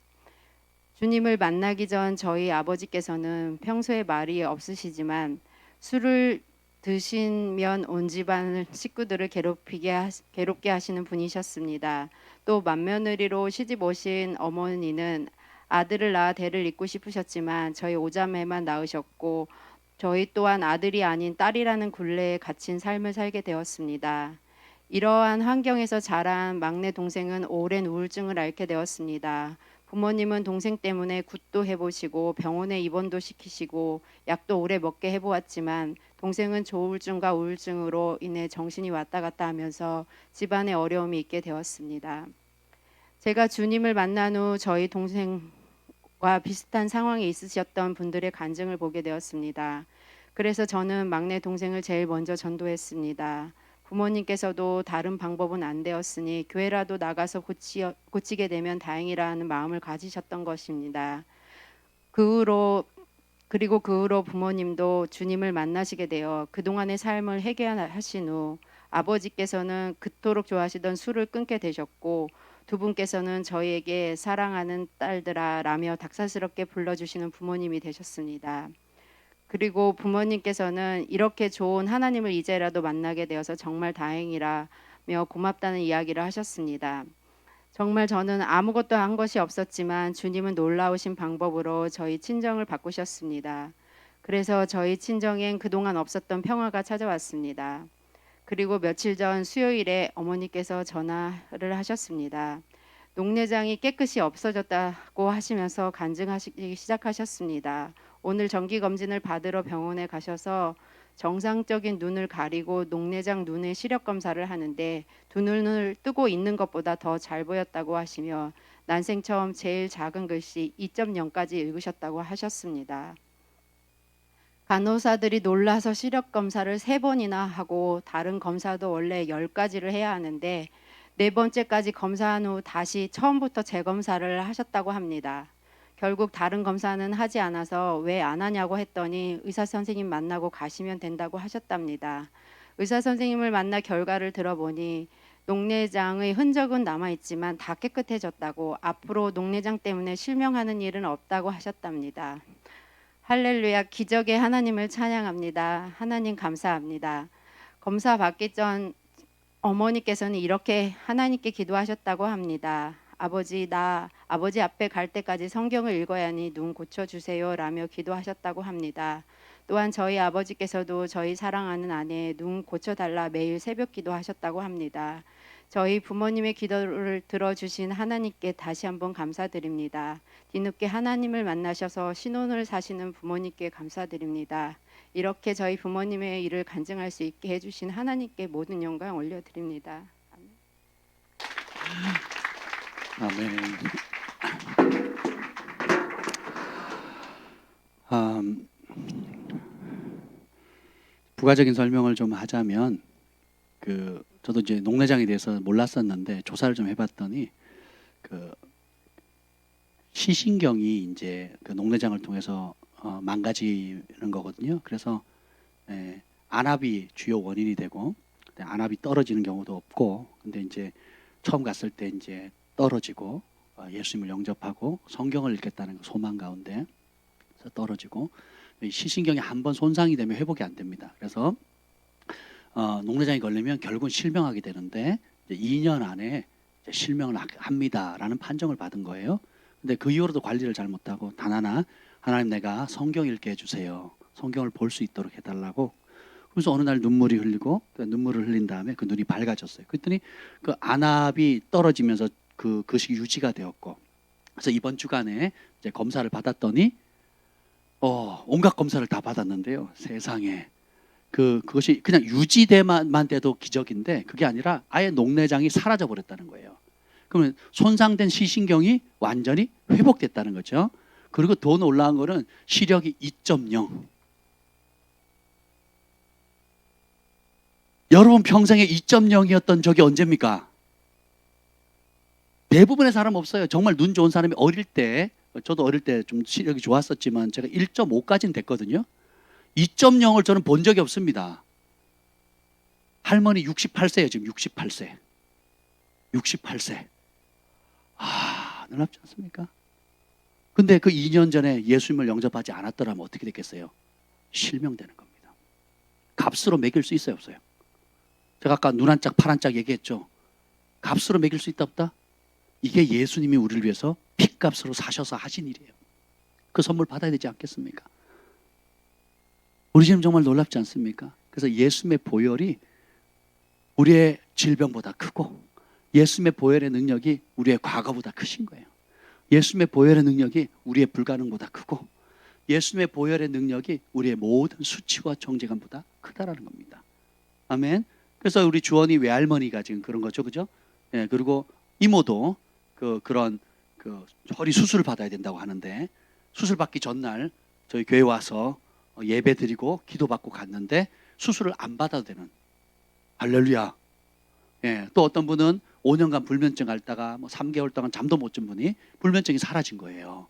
주님을 만나기 전 저희 아버지께서는 평소에 말이 없으시지만 술을 드시면 온 집안 식구들을 괴롭게 하시는 분이셨습니다. 또 맏며느리로 시집 오신 어머니는 아들을 낳아 대를 잇고 싶으셨지만 저희 오자매만 낳으셨고 저희 또한 아들이 아닌 딸이라는 굴레에 갇힌 삶을 살게 되었습니다. 이러한 환경에서 자란 막내 동생은 오랜 우울증을 앓게 되었습니다. 부모님은 동생 때문에 굿도 해보시고 병원에 입원도 시키시고 약도 오래 먹게 해보았지만 동생은 조울증과 우울증으로 인해 정신이 왔다 갔다 하면서 집안에 어려움이 있게 되었습니다. 제가 주님을 만난 후 저희 동생과 비슷한 상황에 있으셨던 분들의 간증을 보게 되었습니다. 그래서 저는 막내 동생을 제일 먼저 전도했습니다. 부모님께서도 다른 방법은 안 되었으니 교회라도 나가서 고치게 되면 다행이라는 마음을 가지셨던 것입니다. 그 후로 그리고 그 후로 부모님도 주님을 만나시게 되어 그동안의 삶을 회개하신 후 아버지께서는 그토록 좋아하시던 술을 끊게 되셨고 두 분께서는 저희에게 사랑하는 딸들아 라며 닥달스럽게 불러주시는 부모님이 되셨습니다. 그리고 부모님께서는 이렇게 좋은 하나님을 이제라도 만나게 되어서 정말 다행이라며 고맙다는 이야기를 하셨습니다. 정말 저는 아무것도 한 것이 없었지만 주님은 놀라우신 방법으로 저희 친정을 바꾸셨습니다. 그래서 저희 친정엔 그동안 없었던 평화가 찾아왔습니다. 그리고 며칠 전 수요일에 어머니께서 전화를 하셨습니다. 녹내장이 깨끗이 없어졌다고 하시면서 간증하시기 시작하셨습니다. 오늘 정기 검진을 받으러 병원에 가셔서 정상적인 눈을 가리고 녹내장 눈의 시력 검사를 하는데 두 눈을 뜨고 있는 것보다 더 잘 보였다고 하시며 난생 처음 제일 작은 글씨 2.0까지 읽으셨다고 하셨습니다. 간호사들이 놀라서 시력 검사를 3번이나 하고 다른 검사도 원래 10가지를 해야 하는데 4번째까지 검사한 후 다시 처음부터 재검사를 하셨다고 합니다. 결국 다른 검사는 하지 않아서 왜 안 하냐고 했더니 의사 선생님 만나고 가시면 된다고 하셨답니다. 의사 선생님을 만나 결과를 들어보니 녹내장의 흔적은 남아있지만 다 깨끗해졌다고 앞으로 녹내장 때문에 실명하는 일은 없다고 하셨답니다. 할렐루야, 기적의 하나님을 찬양합니다. 하나님 감사합니다. 검사 받기 전 어머니께서는 이렇게 하나님께 기도하셨다고 합니다. 아버지, 나 아버지 앞에 갈 때까지 성경을 읽어야 하니 눈 고쳐주세요 라며 기도하셨다고 합니다. 또한 저희 아버지께서도 저희 사랑하는 아내 눈 고쳐달라 매일 새벽 기도하셨다고 합니다. 저희 부모님의 기도를 들어주신 하나님께 다시 한번 감사드립니다. 뒤늦게 하나님을 만나셔서 신혼을 사시는 부모님께 감사드립니다. 이렇게 저희 부모님의 일을 간증할 수 있게 해주신 하나님께 모든 영광 올려드립니다. 아멘. 부가적인 설명을 좀 하자면 저도 이제 녹내장에 대해서 몰랐었는데 조사를 좀 해봤더니 시신경이 이제 그 녹내장을 통해서 망가지는 거거든요. 그래서 안압이 주요 원인이 되고 안압이 떨어지는 경우도 없고, 근데 이제 처음 갔을 때 이제 떨어지고 예수님을 영접하고 성경을 읽겠다는 소망 가운데 떨어지고 시신경이 한번 손상이 되면 회복이 안 됩니다. 그래서 녹내장이 걸리면 결국은 실명하게 되는데 이제 2년 안에 이제 실명을 합니다라는 판정을 받은 거예요. 근데 그 이후로도 관리를 잘 못하고 단 하나, 하나님 내가 성경 읽게 해주세요. 성경을 볼 수 있도록 해달라고. 그래서 어느 날 눈물이 흘리고 눈물을 흘린 다음에 그 눈이 밝아졌어요. 그랬더니 그 안압이 떨어지면서 그것이 유지가 되었고, 그래서 이번 주간에 이제 검사를 받았더니 온갖 검사를 다 받았는데요. 세상에 그것이 그냥 유지돼만 돼도 기적인데 그게 아니라 아예 녹내장이 사라져 버렸다는 거예요. 그러면 손상된 시신경이 완전히 회복됐다는 거죠. 그리고 더 놀라운 거는 시력이 2.0. 여러분 평생에 2.0이었던 적이 언제입니까? 대부분의 사람 없어요. 정말 눈 좋은 사람이 어릴 때, 저도 어릴 때 좀 시력이 좋았었지만 제가 1.5까지는 됐거든요. 2.0을 저는 본 적이 없습니다. 할머니 68세예요. 지금 68세. 68세. 놀랍지 않습니까? 근데 그 2년 전에 예수님을 영접하지 않았더라면 어떻게 됐겠어요? 실명되는 겁니다. 값으로 매길 수 있어요, 없어요? 제가 아까 눈 한 짝, 팔 한 짝 얘기했죠. 값으로 매길 수 있다, 없다? 이게 예수님이 우리를 위해서 핏값으로 사셔서 하신 일이에요. 그 선물 받아야 되지 않겠습니까? 우리 지금 정말 놀랍지 않습니까? 그래서 예수님의 보혈이 우리의 질병보다 크고 예수님의 보혈의 능력이 우리의 과거보다 크신 거예요. 예수님의 보혈의 능력이 우리의 불가능보다 크고 예수님의 보혈의 능력이 우리의 모든 수치와 정죄감보다 크다라는 겁니다. 아멘. 그래서 우리 주원이 외할머니가 지금 그런 거죠, 그죠? 예, 그리고 이모도 그런 허리 수술을 받아야 된다고 하는데 수술 받기 전날 저희 교회 와서 예배 드리고 기도받고 갔는데 수술을 안 받아도 되는. 할렐루야. 예, 또 어떤 분은 5년간 불면증 앓다가 3개월 동안 잠도 못 준 분이 불면증이 사라진 거예요.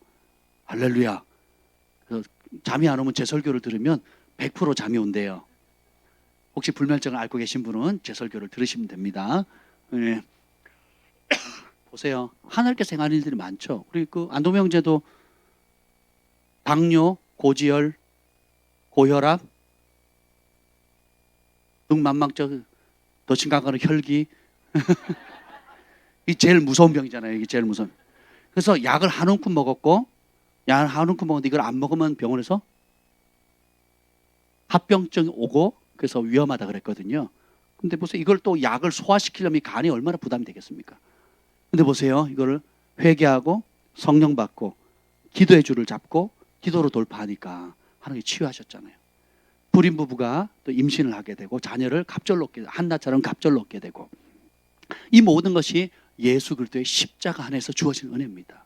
할렐루야. 잠이 안 오면 제 설교를 들으면 100% 잠이 온대요. 혹시 불면증을 앓고 계신 분은 제 설교를 들으시면 됩니다. 네. 보세요. 하늘께서 행하는 일들이 많죠. 우리 그 안동명 형제도 당뇨, 고지혈, 고혈압, 등 만막적, 더 심각한 건 혈기. 이 제일 무서운 병이잖아요. 이게 제일 무서운. 그래서 약을 한 움큼 먹었고, 약을 한 움큼 먹었는데 이걸 안 먹으면 병원에서 합병증 오고 그래서 위험하다 그랬거든요. 근데 보세요. 이걸 또 약을 소화시키려면 이 간이 얼마나 부담이 되겠습니까? 근데 보세요. 이거를 회개하고 성령 받고 기도의 줄을 잡고 기도로 돌파하니까 하나님이 치유하셨잖아요. 불임 부부가 또 임신을 하게 되고 자녀를 갑절로 얻게 되고 한나처럼 갑절로 얻게 되고 이 모든 것이 예수 그리스도의 십자가 안에서 주어진 은혜입니다.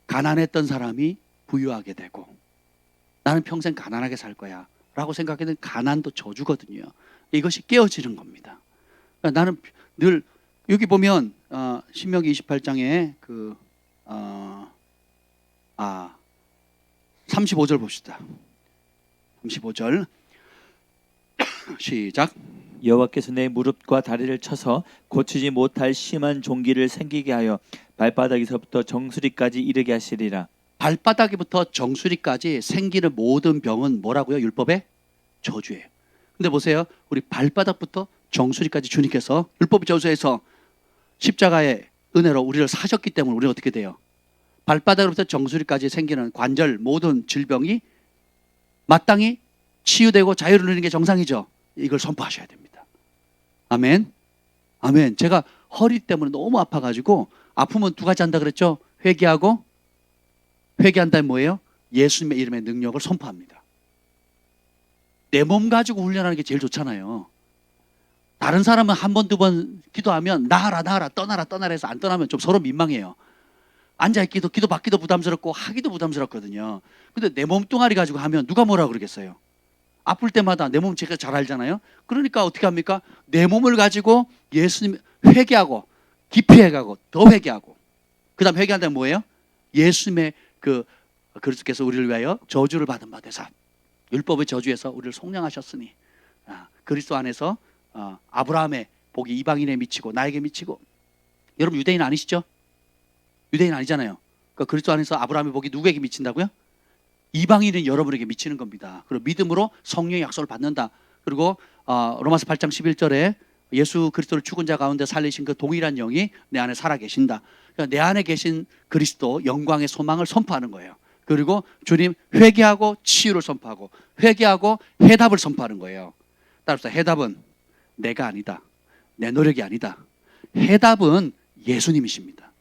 가난했던 사람이 부유하게 되고 나는 평생 가난하게 살 거야 라고 생각했던 가난도 저주거든요. 이것이 깨어지는 겁니다. 그러니까 나는 늘 여기 보면 신명기 28장에 35절 봅시다. 35절 시작. 여호와께서 내 무릎과 다리를 쳐서 고치지 못할 심한 종기를 생기게 하여 발바닥에서부터 정수리까지 이르게 하시리라. 발바닥에부터 정수리까지 생기는 모든 병은 뭐라고요? 율법의 저주예요. 근데 보세요. 우리 발바닥부터 정수리까지 주님께서 율법의 저주에서 십자가의 은혜로 우리를 사셨기 때문에 우리는 어떻게 돼요? 발바닥으로부터 정수리까지 생기는 관절 모든 질병이 마땅히 치유되고 자유를 누리는 게 정상이죠. 이걸 선포하셔야 됩니다. 아멘. 아멘. 제가 허리 때문에 너무 아파가지고 아프면 두 가지 한다 그랬죠. 회개하고 회개한다면 뭐예요? 예수님의 이름의 능력을 선포합니다. 내 몸 가지고 훈련하는 게 제일 좋잖아요. 다른 사람은 한 번, 두 번 기도하면 나아라, 나아라, 떠나라, 떠나라 해서 안 떠나면 좀 서로 민망해요. 앉아있기도, 기도 받기도 부담스럽고 하기도 부담스럽거든요. 근데 내 몸뚱아리 가지고 하면 누가 뭐라 그러겠어요? 아플 때마다 내 몸 제가 잘 알잖아요. 그러니까 어떻게 합니까? 내 몸을 가지고 예수님 회개하고 깊이 회개하고 더 회개하고 그 다음 회개한다면 뭐예요? 예수님의 그리스도께서 우리를 위하여 저주를 받은 바 되사 율법의 저주에서 우리를 속량하셨으니 그리스도 안에서 아브라함의 복이 이방인에 미치고 나에게 미치고. 여러분 유대인 아니시죠? 유대인 아니잖아요. 그러니까 그리스도 안에서 아브라함의 복이 누구에게 미친다고요? 이방인은 여러분에게 미치는 겁니다. 그리고 믿음으로 성령의 약속을 받는다. 그리고 로마서 8장 11절에 예수 그리스도를 죽은 자 가운데 살리신 그 동일한 영이 내 안에 살아 계신다. 그러니까 내 안에 계신 그리스도 영광의 소망을 선포하는 거예요. 그리고 주님 회개하고 치유를 선포하고 회개하고 해답을 선포하는 거예요. 따라서 해답은 내가 아니다. 내 노력이 아니다. 해답은 예수님이십니다.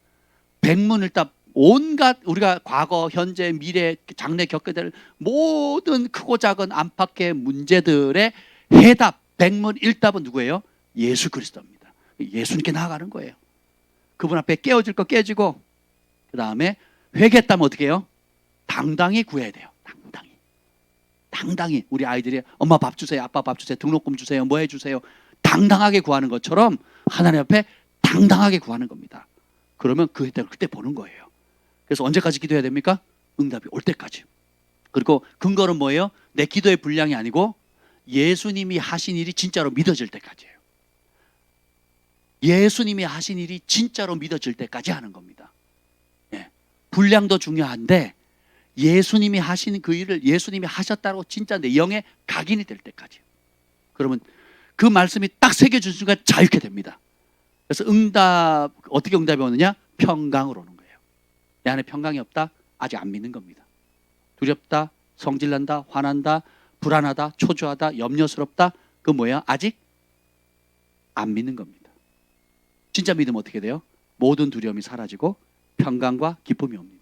백문일답 온갖 우리가 과거, 현재, 미래, 장래 겪게 될 모든 크고 작은 안팎의 문제들의 해답, 백문일답은 누구예요? 예수 그리스도입니다. 예수님께 나아가는 거예요. 그분 앞에 깨어질 거 깨지고 그 다음에 회개했다면 어떻게 해요? 당당히 구해야 돼요. 당당히 우리 아이들이 엄마 밥 주세요, 아빠 밥 주세요, 등록금 주세요, 뭐 해주세요. 당당하게 구하는 것처럼 하나님 앞에 당당하게 구하는 겁니다. 그러면 그 혜택을 그때 보는 거예요. 그래서 언제까지 기도해야 됩니까? 응답이 올 때까지. 그리고 근거는 뭐예요? 내 기도의 분량이 아니고 예수님이 하신 일이 진짜로 믿어질 때까지예요. 예수님이 하신 일이 진짜로 믿어질 때까지 하는 겁니다. 예. 분량도 중요한데 예수님이 하신 그 일을 예수님이 하셨다고 진짜 내 영에 각인이 될 때까지. 그러면 그 말씀이 딱 새겨진 순간 자유케 됩니다. 그래서 응답, 어떻게 응답이 오느냐? 평강으로 오는 거예요. 내 안에 평강이 없다? 아직 안 믿는 겁니다. 두렵다, 성질난다, 화난다, 불안하다, 초조하다, 염려스럽다. 그 뭐야? 아직 안 믿는 겁니다. 진짜 믿으면 어떻게 돼요? 모든 두려움이 사라지고 평강과 기쁨이 옵니다.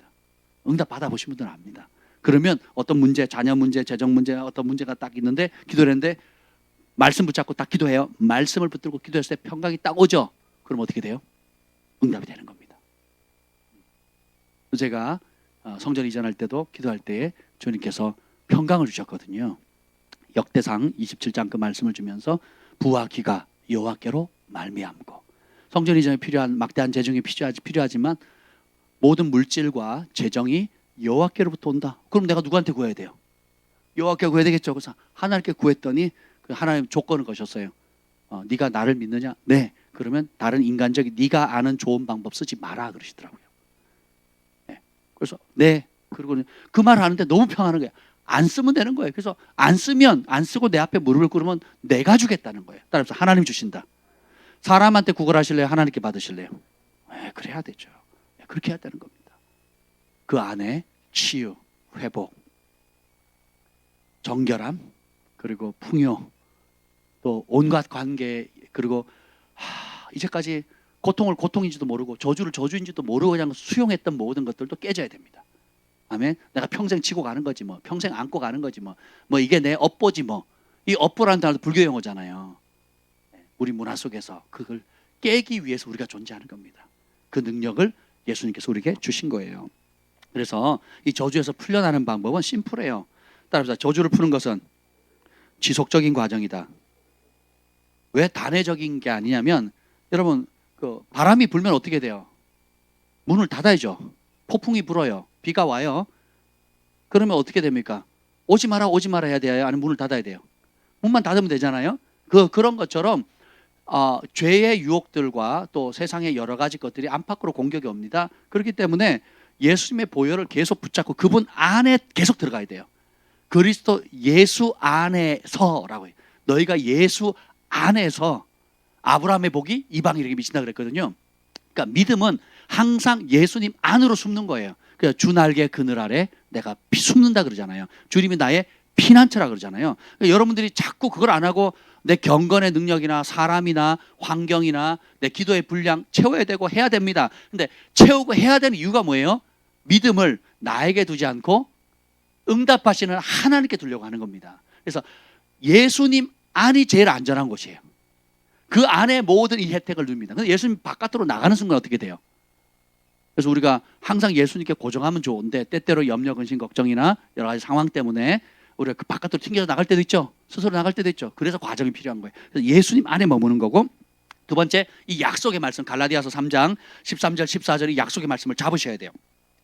응답 받아보신 분들은 압니다. 그러면 어떤 문제, 자녀 문제, 재정 문제, 어떤 문제가 딱 있는데 기도를 했는데 말씀 붙잡고 딱 기도해요. 말씀을 붙들고 기도했을 때 평강이 딱 오죠. 그럼 어떻게 돼요? 응답이 되는 겁니다. 제가 성전 이전할 때도 기도할 때에 주님께서 평강을 주셨거든요. 역대상 27장 그 말씀을 주면서 부와 기가 여호와께로 말미암고. 성전 이전에 필요한 막대한 재정이 필요하지만 모든 물질과 재정이 여호와께로부터 온다. 그럼 내가 누구한테 구해야 돼요? 여호와께 구해야 되겠죠. 그래서 하나님께 구했더니 그 하나님 조건을 거셨어요. 네가 나를 믿느냐? 네. 그러면 다른 인간적인 네가 아는 좋은 방법 쓰지 마라 그러시더라고요. 네. 그래서 네. 그리고 그 말을 하는데 너무 평안한 거예요. 안 쓰면 되는 거예요. 그래서 안 쓰고 내 앞에 무릎을 꿇으면 내가 주겠다는 거예요. 따라서 하나님 주신다. 사람한테 구걸하실래요? 하나님께 받으실래요? 네, 그래야 되죠. 네, 그렇게 해야 되는 겁니다. 그 안에 치유, 회복, 정결함, 그리고 풍요, 또 온갖 관계, 그리고 이제까지 고통을 고통인지도 모르고 저주를 저주인지도 모르고 그냥 수용했던 모든 것들도 깨져야 됩니다. 아멘. 내가 평생 치고 가는 거지 뭐, 평생 안고 가는 거지 뭐 이게 내 업보지 뭐. 이 업보라는 단어도 불교 용어잖아요. 우리 문화 속에서 그걸 깨기 위해서 우리가 존재하는 겁니다. 그 능력을 예수님께서 우리에게 주신 거예요. 그래서 이 저주에서 풀려나는 방법은 심플해요. 따라서 저주를 푸는 것은 지속적인 과정이다. 왜 단회적인 게 아니냐면, 여러분 그 바람이 불면 어떻게 돼요? 문을 닫아야죠. 폭풍이 불어요. 비가 와요. 그러면 어떻게 됩니까? 오지 마라 해야 돼요? 아니면 문을 닫아야 돼요? 문만 닫으면 되잖아요. 그런 것처럼 죄의 유혹들과 또 세상의 여러 가지 것들이 안팎으로 공격이 옵니다. 그렇기 때문에 예수님의 보혈을 계속 붙잡고 그분 안에 계속 들어가야 돼요. 그리스도 예수 안에서라고 해요. 너희가 예수 안에서 아브라함의 복이 이방인에게 미친다 그랬거든요. 그러니까 믿음은 항상 예수님 안으로 숨는 거예요. 그래서 주 날개 그늘 아래 내가 숨는다 그러잖아요. 주님이 나의 피난처라 그러잖아요. 그러니까 여러분들이 자꾸 그걸 안 하고 내 경건의 능력이나 사람이나 환경이나 내 기도의 분량 채워야 되고 해야 됩니다. 근데 채우고 해야 되는 이유가 뭐예요? 믿음을 나에게 두지 않고 응답하시는 하나님께 두려고 하는 겁니다. 그래서 예수님 안이 제일 안전한 곳이에요. 그 안에 모든 이 혜택을 줍니다. 근데 예수님 바깥으로 나가는 순간 어떻게 돼요? 그래서 우리가 항상 예수님께 고정하면 좋은데 때때로 염려, 근심, 걱정이나 여러 가지 상황 때문에 우리가 그 바깥으로 튕겨서 나갈 때도 있죠. 스스로 나갈 때도 있죠. 그래서 과정이 필요한 거예요. 그래서 예수님 안에 머무는 거고, 두 번째 이 약속의 말씀 갈라디아서 3장 13절 14절 이 약속의 말씀을 잡으셔야 돼요.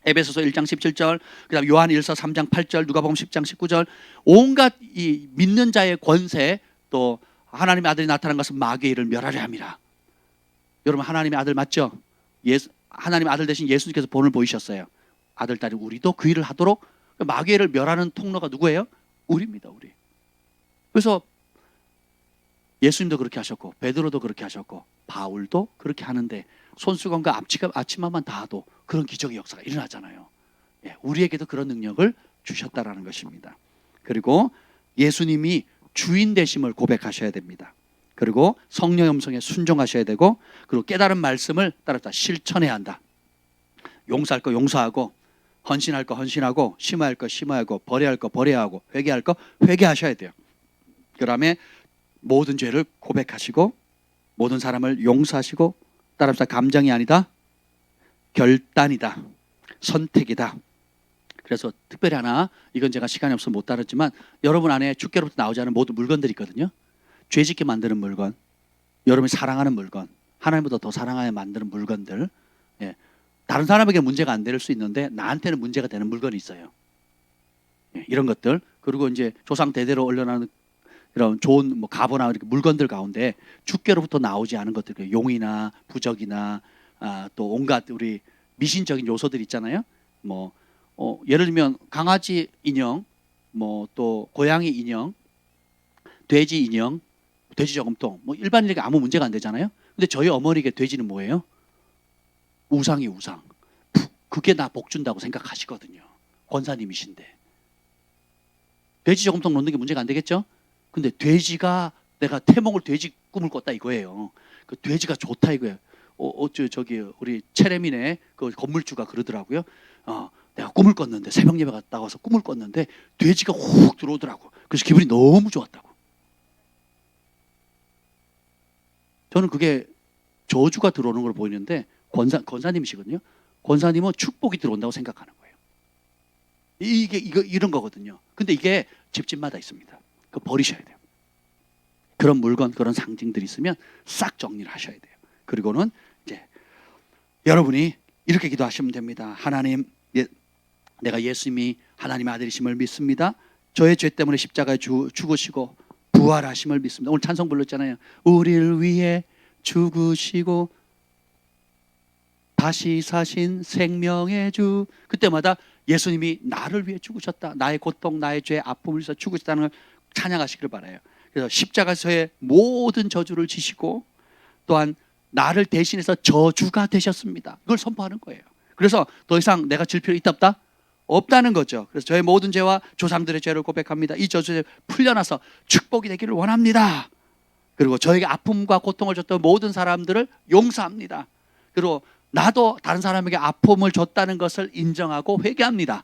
에베소서 1장 17절, 그다음 요한 1서 3장 8절, 누가복음 10장 19절, 온갖 이 믿는 자의 권세, 또 하나님의 아들이 나타난 것은 마귀의 일을 멸하려 함이라. 여러분 하나님의 아들 맞죠? 하나님의 아들 대신 예수님께서 본을 보이셨어요. 아들 딸이 우리도 그 일을 하도록. 마귀의 일을 멸하는 통로가 누구예요? 우리입니다. 우리. 그래서 예수님도 그렇게 하셨고 베드로도 그렇게 하셨고 바울도 그렇게 하는데 손수건과 앞치마만 닿아도 그런 기적의 역사가 일어나잖아요. 예, 우리에게도 그런 능력을 주셨다라는 것입니다. 그리고 예수님이 주인 되심을 고백하셔야 됩니다. 그리고 성령의 음성에 순종하셔야 되고, 그리고 깨달은 말씀을 따라서 실천해야 한다. 용서할 거 용서하고, 헌신할 거 헌신하고, 심어야 할 거 심어야하고, 버려야 할 거 버려야 하고, 회개할 거 회개하셔야 돼요. 그 다음에 모든 죄를 고백하시고 모든 사람을 용서하시고, 따라서 감정이 아니다, 결단이다, 선택이다. 그래서 특별히 하나, 이건 제가 시간이 없어서 못 다뤘지만 여러분 안에 주께로부터 나오지 않은 모든 물건들이 있거든요. 죄짓게 만드는 물건, 여러분이 사랑하는 물건, 하나님보다 더 사랑하여 만드는 물건들. 예. 다른 사람에게 문제가 안 될 수 있는데 나한테는 문제가 되는 물건이 있어요. 예, 이런 것들. 그리고 이제 조상 대대로 올려나는 이런 좋은 가보나 이렇게 물건들 가운데 주께로부터 나오지 않은 것들, 용이나 부적이나 또 온갖 우리 미신적인 요소들 있잖아요. 예를 들면 강아지 인형, 또 고양이 인형, 돼지 인형, 돼지 저금통, 일반인에게 아무 문제가 안 되잖아요. 근데 저희 어머니에게 돼지는 뭐예요? 우상. 그게 나 복 준다고 생각하시거든요. 권사님이신데. 돼지 저금통 놓는 게 문제가 안 되겠죠? 근데 돼지가, 내가 태몽을 돼지 꿈을 꿨다 이거예요. 그 돼지가 좋다 이거예요. 저기 우리 체레미네 그 건물주가 그러더라고요. 내가 꿈을 꿨는데, 새벽 예배 갔다 와서 꿈을 꿨는데 돼지가 훅 들어오더라고. 그래서 기분이 너무 좋았다고. 저는 그게 저주가 들어오는 걸 보이는데 권사님이시거든요. 권사님은 축복이 들어온다고 생각하는 거예요. 이런 거거든요. 근데 이게 집집마다 있습니다. 그거 버리셔야 돼요. 그런 물건, 그런 상징들이 있으면 싹 정리를 하셔야 돼요. 그리고는 이제 여러분이 이렇게 기도하시면 됩니다. 하나님, 내가 예수님이 하나님의 아들이심을 믿습니다. 저의 죄 때문에 십자가에 죽으시고 부활하심을 믿습니다. 오늘 찬송 불렀잖아요. 우리를 위해 죽으시고 다시 사신 생명의 주. 그때마다 예수님이 나를 위해 죽으셨다. 나의 고통, 나의 죄, 아픔을 위해서 죽으셨다는 걸 찬양하시기를 바라요. 그래서 십자가에서의 모든 저주를 지시고 또한 나를 대신해서 저주가 되셨습니다. 이걸 선포하는 거예요. 그래서 더 이상 내가 질 필요 있다 없다? 없다는 거죠. 그래서 저의 모든 죄와 조상들의 죄를 고백합니다. 이 저주에 풀려나서 축복이 되기를 원합니다. 그리고 저에게 아픔과 고통을 줬던 모든 사람들을 용서합니다. 그리고 나도 다른 사람에게 아픔을 줬다는 것을 인정하고 회개합니다.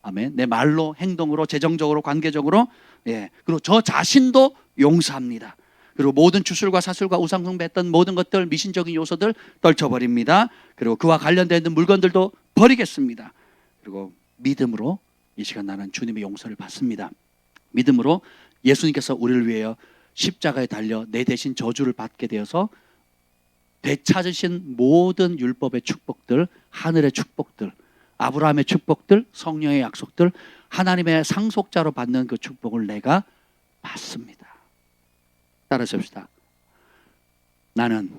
아멘. 내 말로, 행동으로, 재정적으로, 관계적으로, 그리고 저 자신도 용서합니다. 그리고 모든 주술과 사술과 우상숭배했던 모든 것들, 미신적인 요소들 떨쳐버립니다. 그리고 그와 관련된 물건들도 버리겠습니다. 그리고 믿음으로 이 시간 나는 주님의 용서를 받습니다. 믿음으로 예수님께서 우리를 위하여 십자가에 달려 내 대신 저주를 받게 되어서 되찾으신 모든 율법의 축복들, 하늘의 축복들, 아브라함의 축복들, 성령의 약속들, 하나님의 상속자로 받는 그 축복을 내가 받습니다. 따라서 합시다. 나는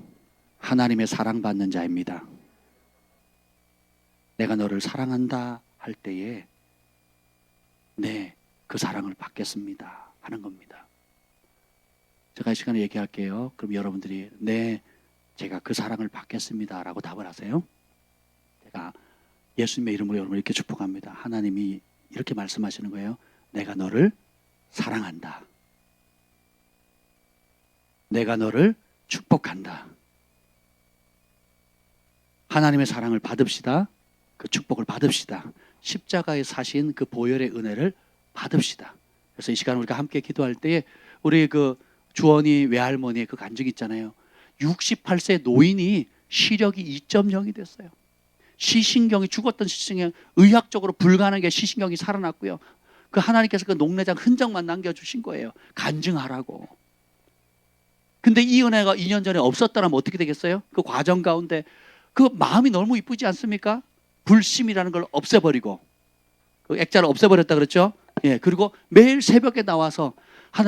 하나님의 사랑받는 자입니다. 내가 너를 사랑한다 할 때에 그 사랑을 받겠습니다 하는 겁니다. 제가 이 시간에 얘기할게요. 그럼 여러분들이 제가 그 사랑을 받겠습니다 라고 답을 하세요. 제가 예수님의 이름으로 여러분을 이렇게 축복합니다. 하나님이 이렇게 말씀하시는 거예요. 내가 너를 사랑한다. 내가 너를 축복한다. 하나님의 사랑을 받읍시다. 그 축복을 받읍시다. 십자가에 사신 그 보혈의 은혜를 받읍시다. 그래서 이 시간 우리가 함께 기도할 때에 우리 그 주원이 외할머니의 그 간증 있잖아요. 68세 노인이 시력이 2.0이 됐어요. 시신경이 죽었던 시신경, 의학적으로 불가능하게 시신경이 살아났고요. 그 하나님께서 그 녹내장 흔적만 남겨주신 거예요. 간증하라고. 근데 이 은혜가 2년 전에 없었다면 어떻게 되겠어요? 그 과정 가운데 그 마음이 너무 이쁘지 않습니까? 불심이라는 걸 없애버리고 그 액자를 없애버렸다 그랬죠? 그리고 매일 새벽에 나와서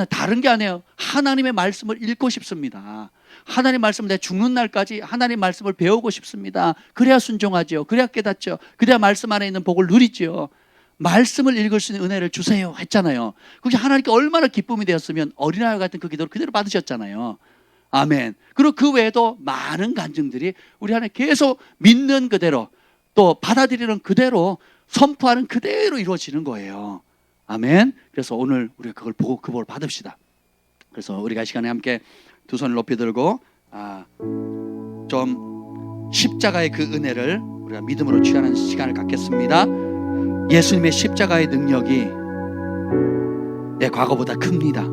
다른 게 아니에요. 하나님의 말씀을 읽고 싶습니다. 하나님 말씀 내 죽는 날까지 하나님 말씀을 배우고 싶습니다. 그래야 순종하죠. 그래야 깨닫죠. 그래야 말씀 안에 있는 복을 누리죠. 말씀을 읽을 수 있는 은혜를 주세요 했잖아요. 그게 하나님께 얼마나 기쁨이 되었으면 어린아이 같은 그 기도를 그대로 받으셨잖아요. 아멘. 그리고 그 외에도 많은 간증들이 우리 안에 계속 믿는 그대로 또 받아들이는 그대로 선포하는 그대로 이루어지는 거예요. 아멘. 그래서 오늘 우리가 그걸 보고 그 복을 받읍시다. 그래서 우리가 이 시간에 함께 두 손을 높이 들고 좀 십자가의 그 은혜를 우리가 믿음으로 취하는 시간을 갖겠습니다. 예수님의 십자가의 능력이 내 과거보다 큽니다.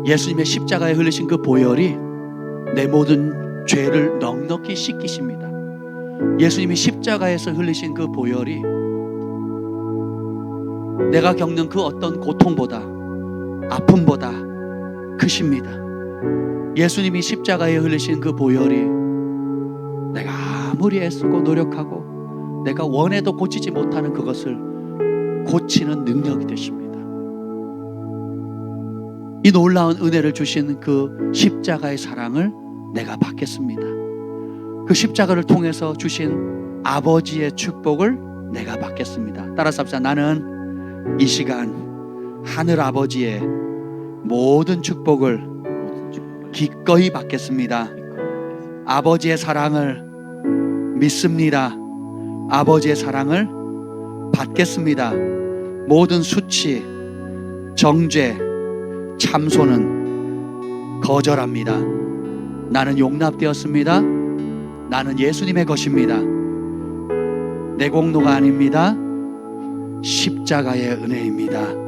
예수님의 십자가에 흘리신 그 보혈이 내 모든 죄를 넉넉히 씻기십니다. 예수님이 십자가에서 흘리신 그 보혈이 내가 겪는 그 어떤 고통보다 아픔보다 크십니다. 예수님이 십자가에 흘리신 그 보혈이 내가 아무리 애쓰고 노력하고 내가 원해도 고치지 못하는 그것을 고치는 능력이 되십니다. 이 놀라운 은혜를 주신 그 십자가의 사랑을 내가 받겠습니다. 그 십자가를 통해서 주신 아버지의 축복을 내가 받겠습니다. 따라서 합시다. 나는 이 시간 하늘 아버지의 모든 축복을 기꺼이 받겠습니다. 아버지의 사랑을 믿습니다. 아버지의 사랑을 받겠습니다. 모든 수치, 정죄, 참소는 거절합니다. 나는 용납되었습니다. 나는 예수님의 것입니다. 내 공로가 아닙니다. 십자가의 은혜입니다.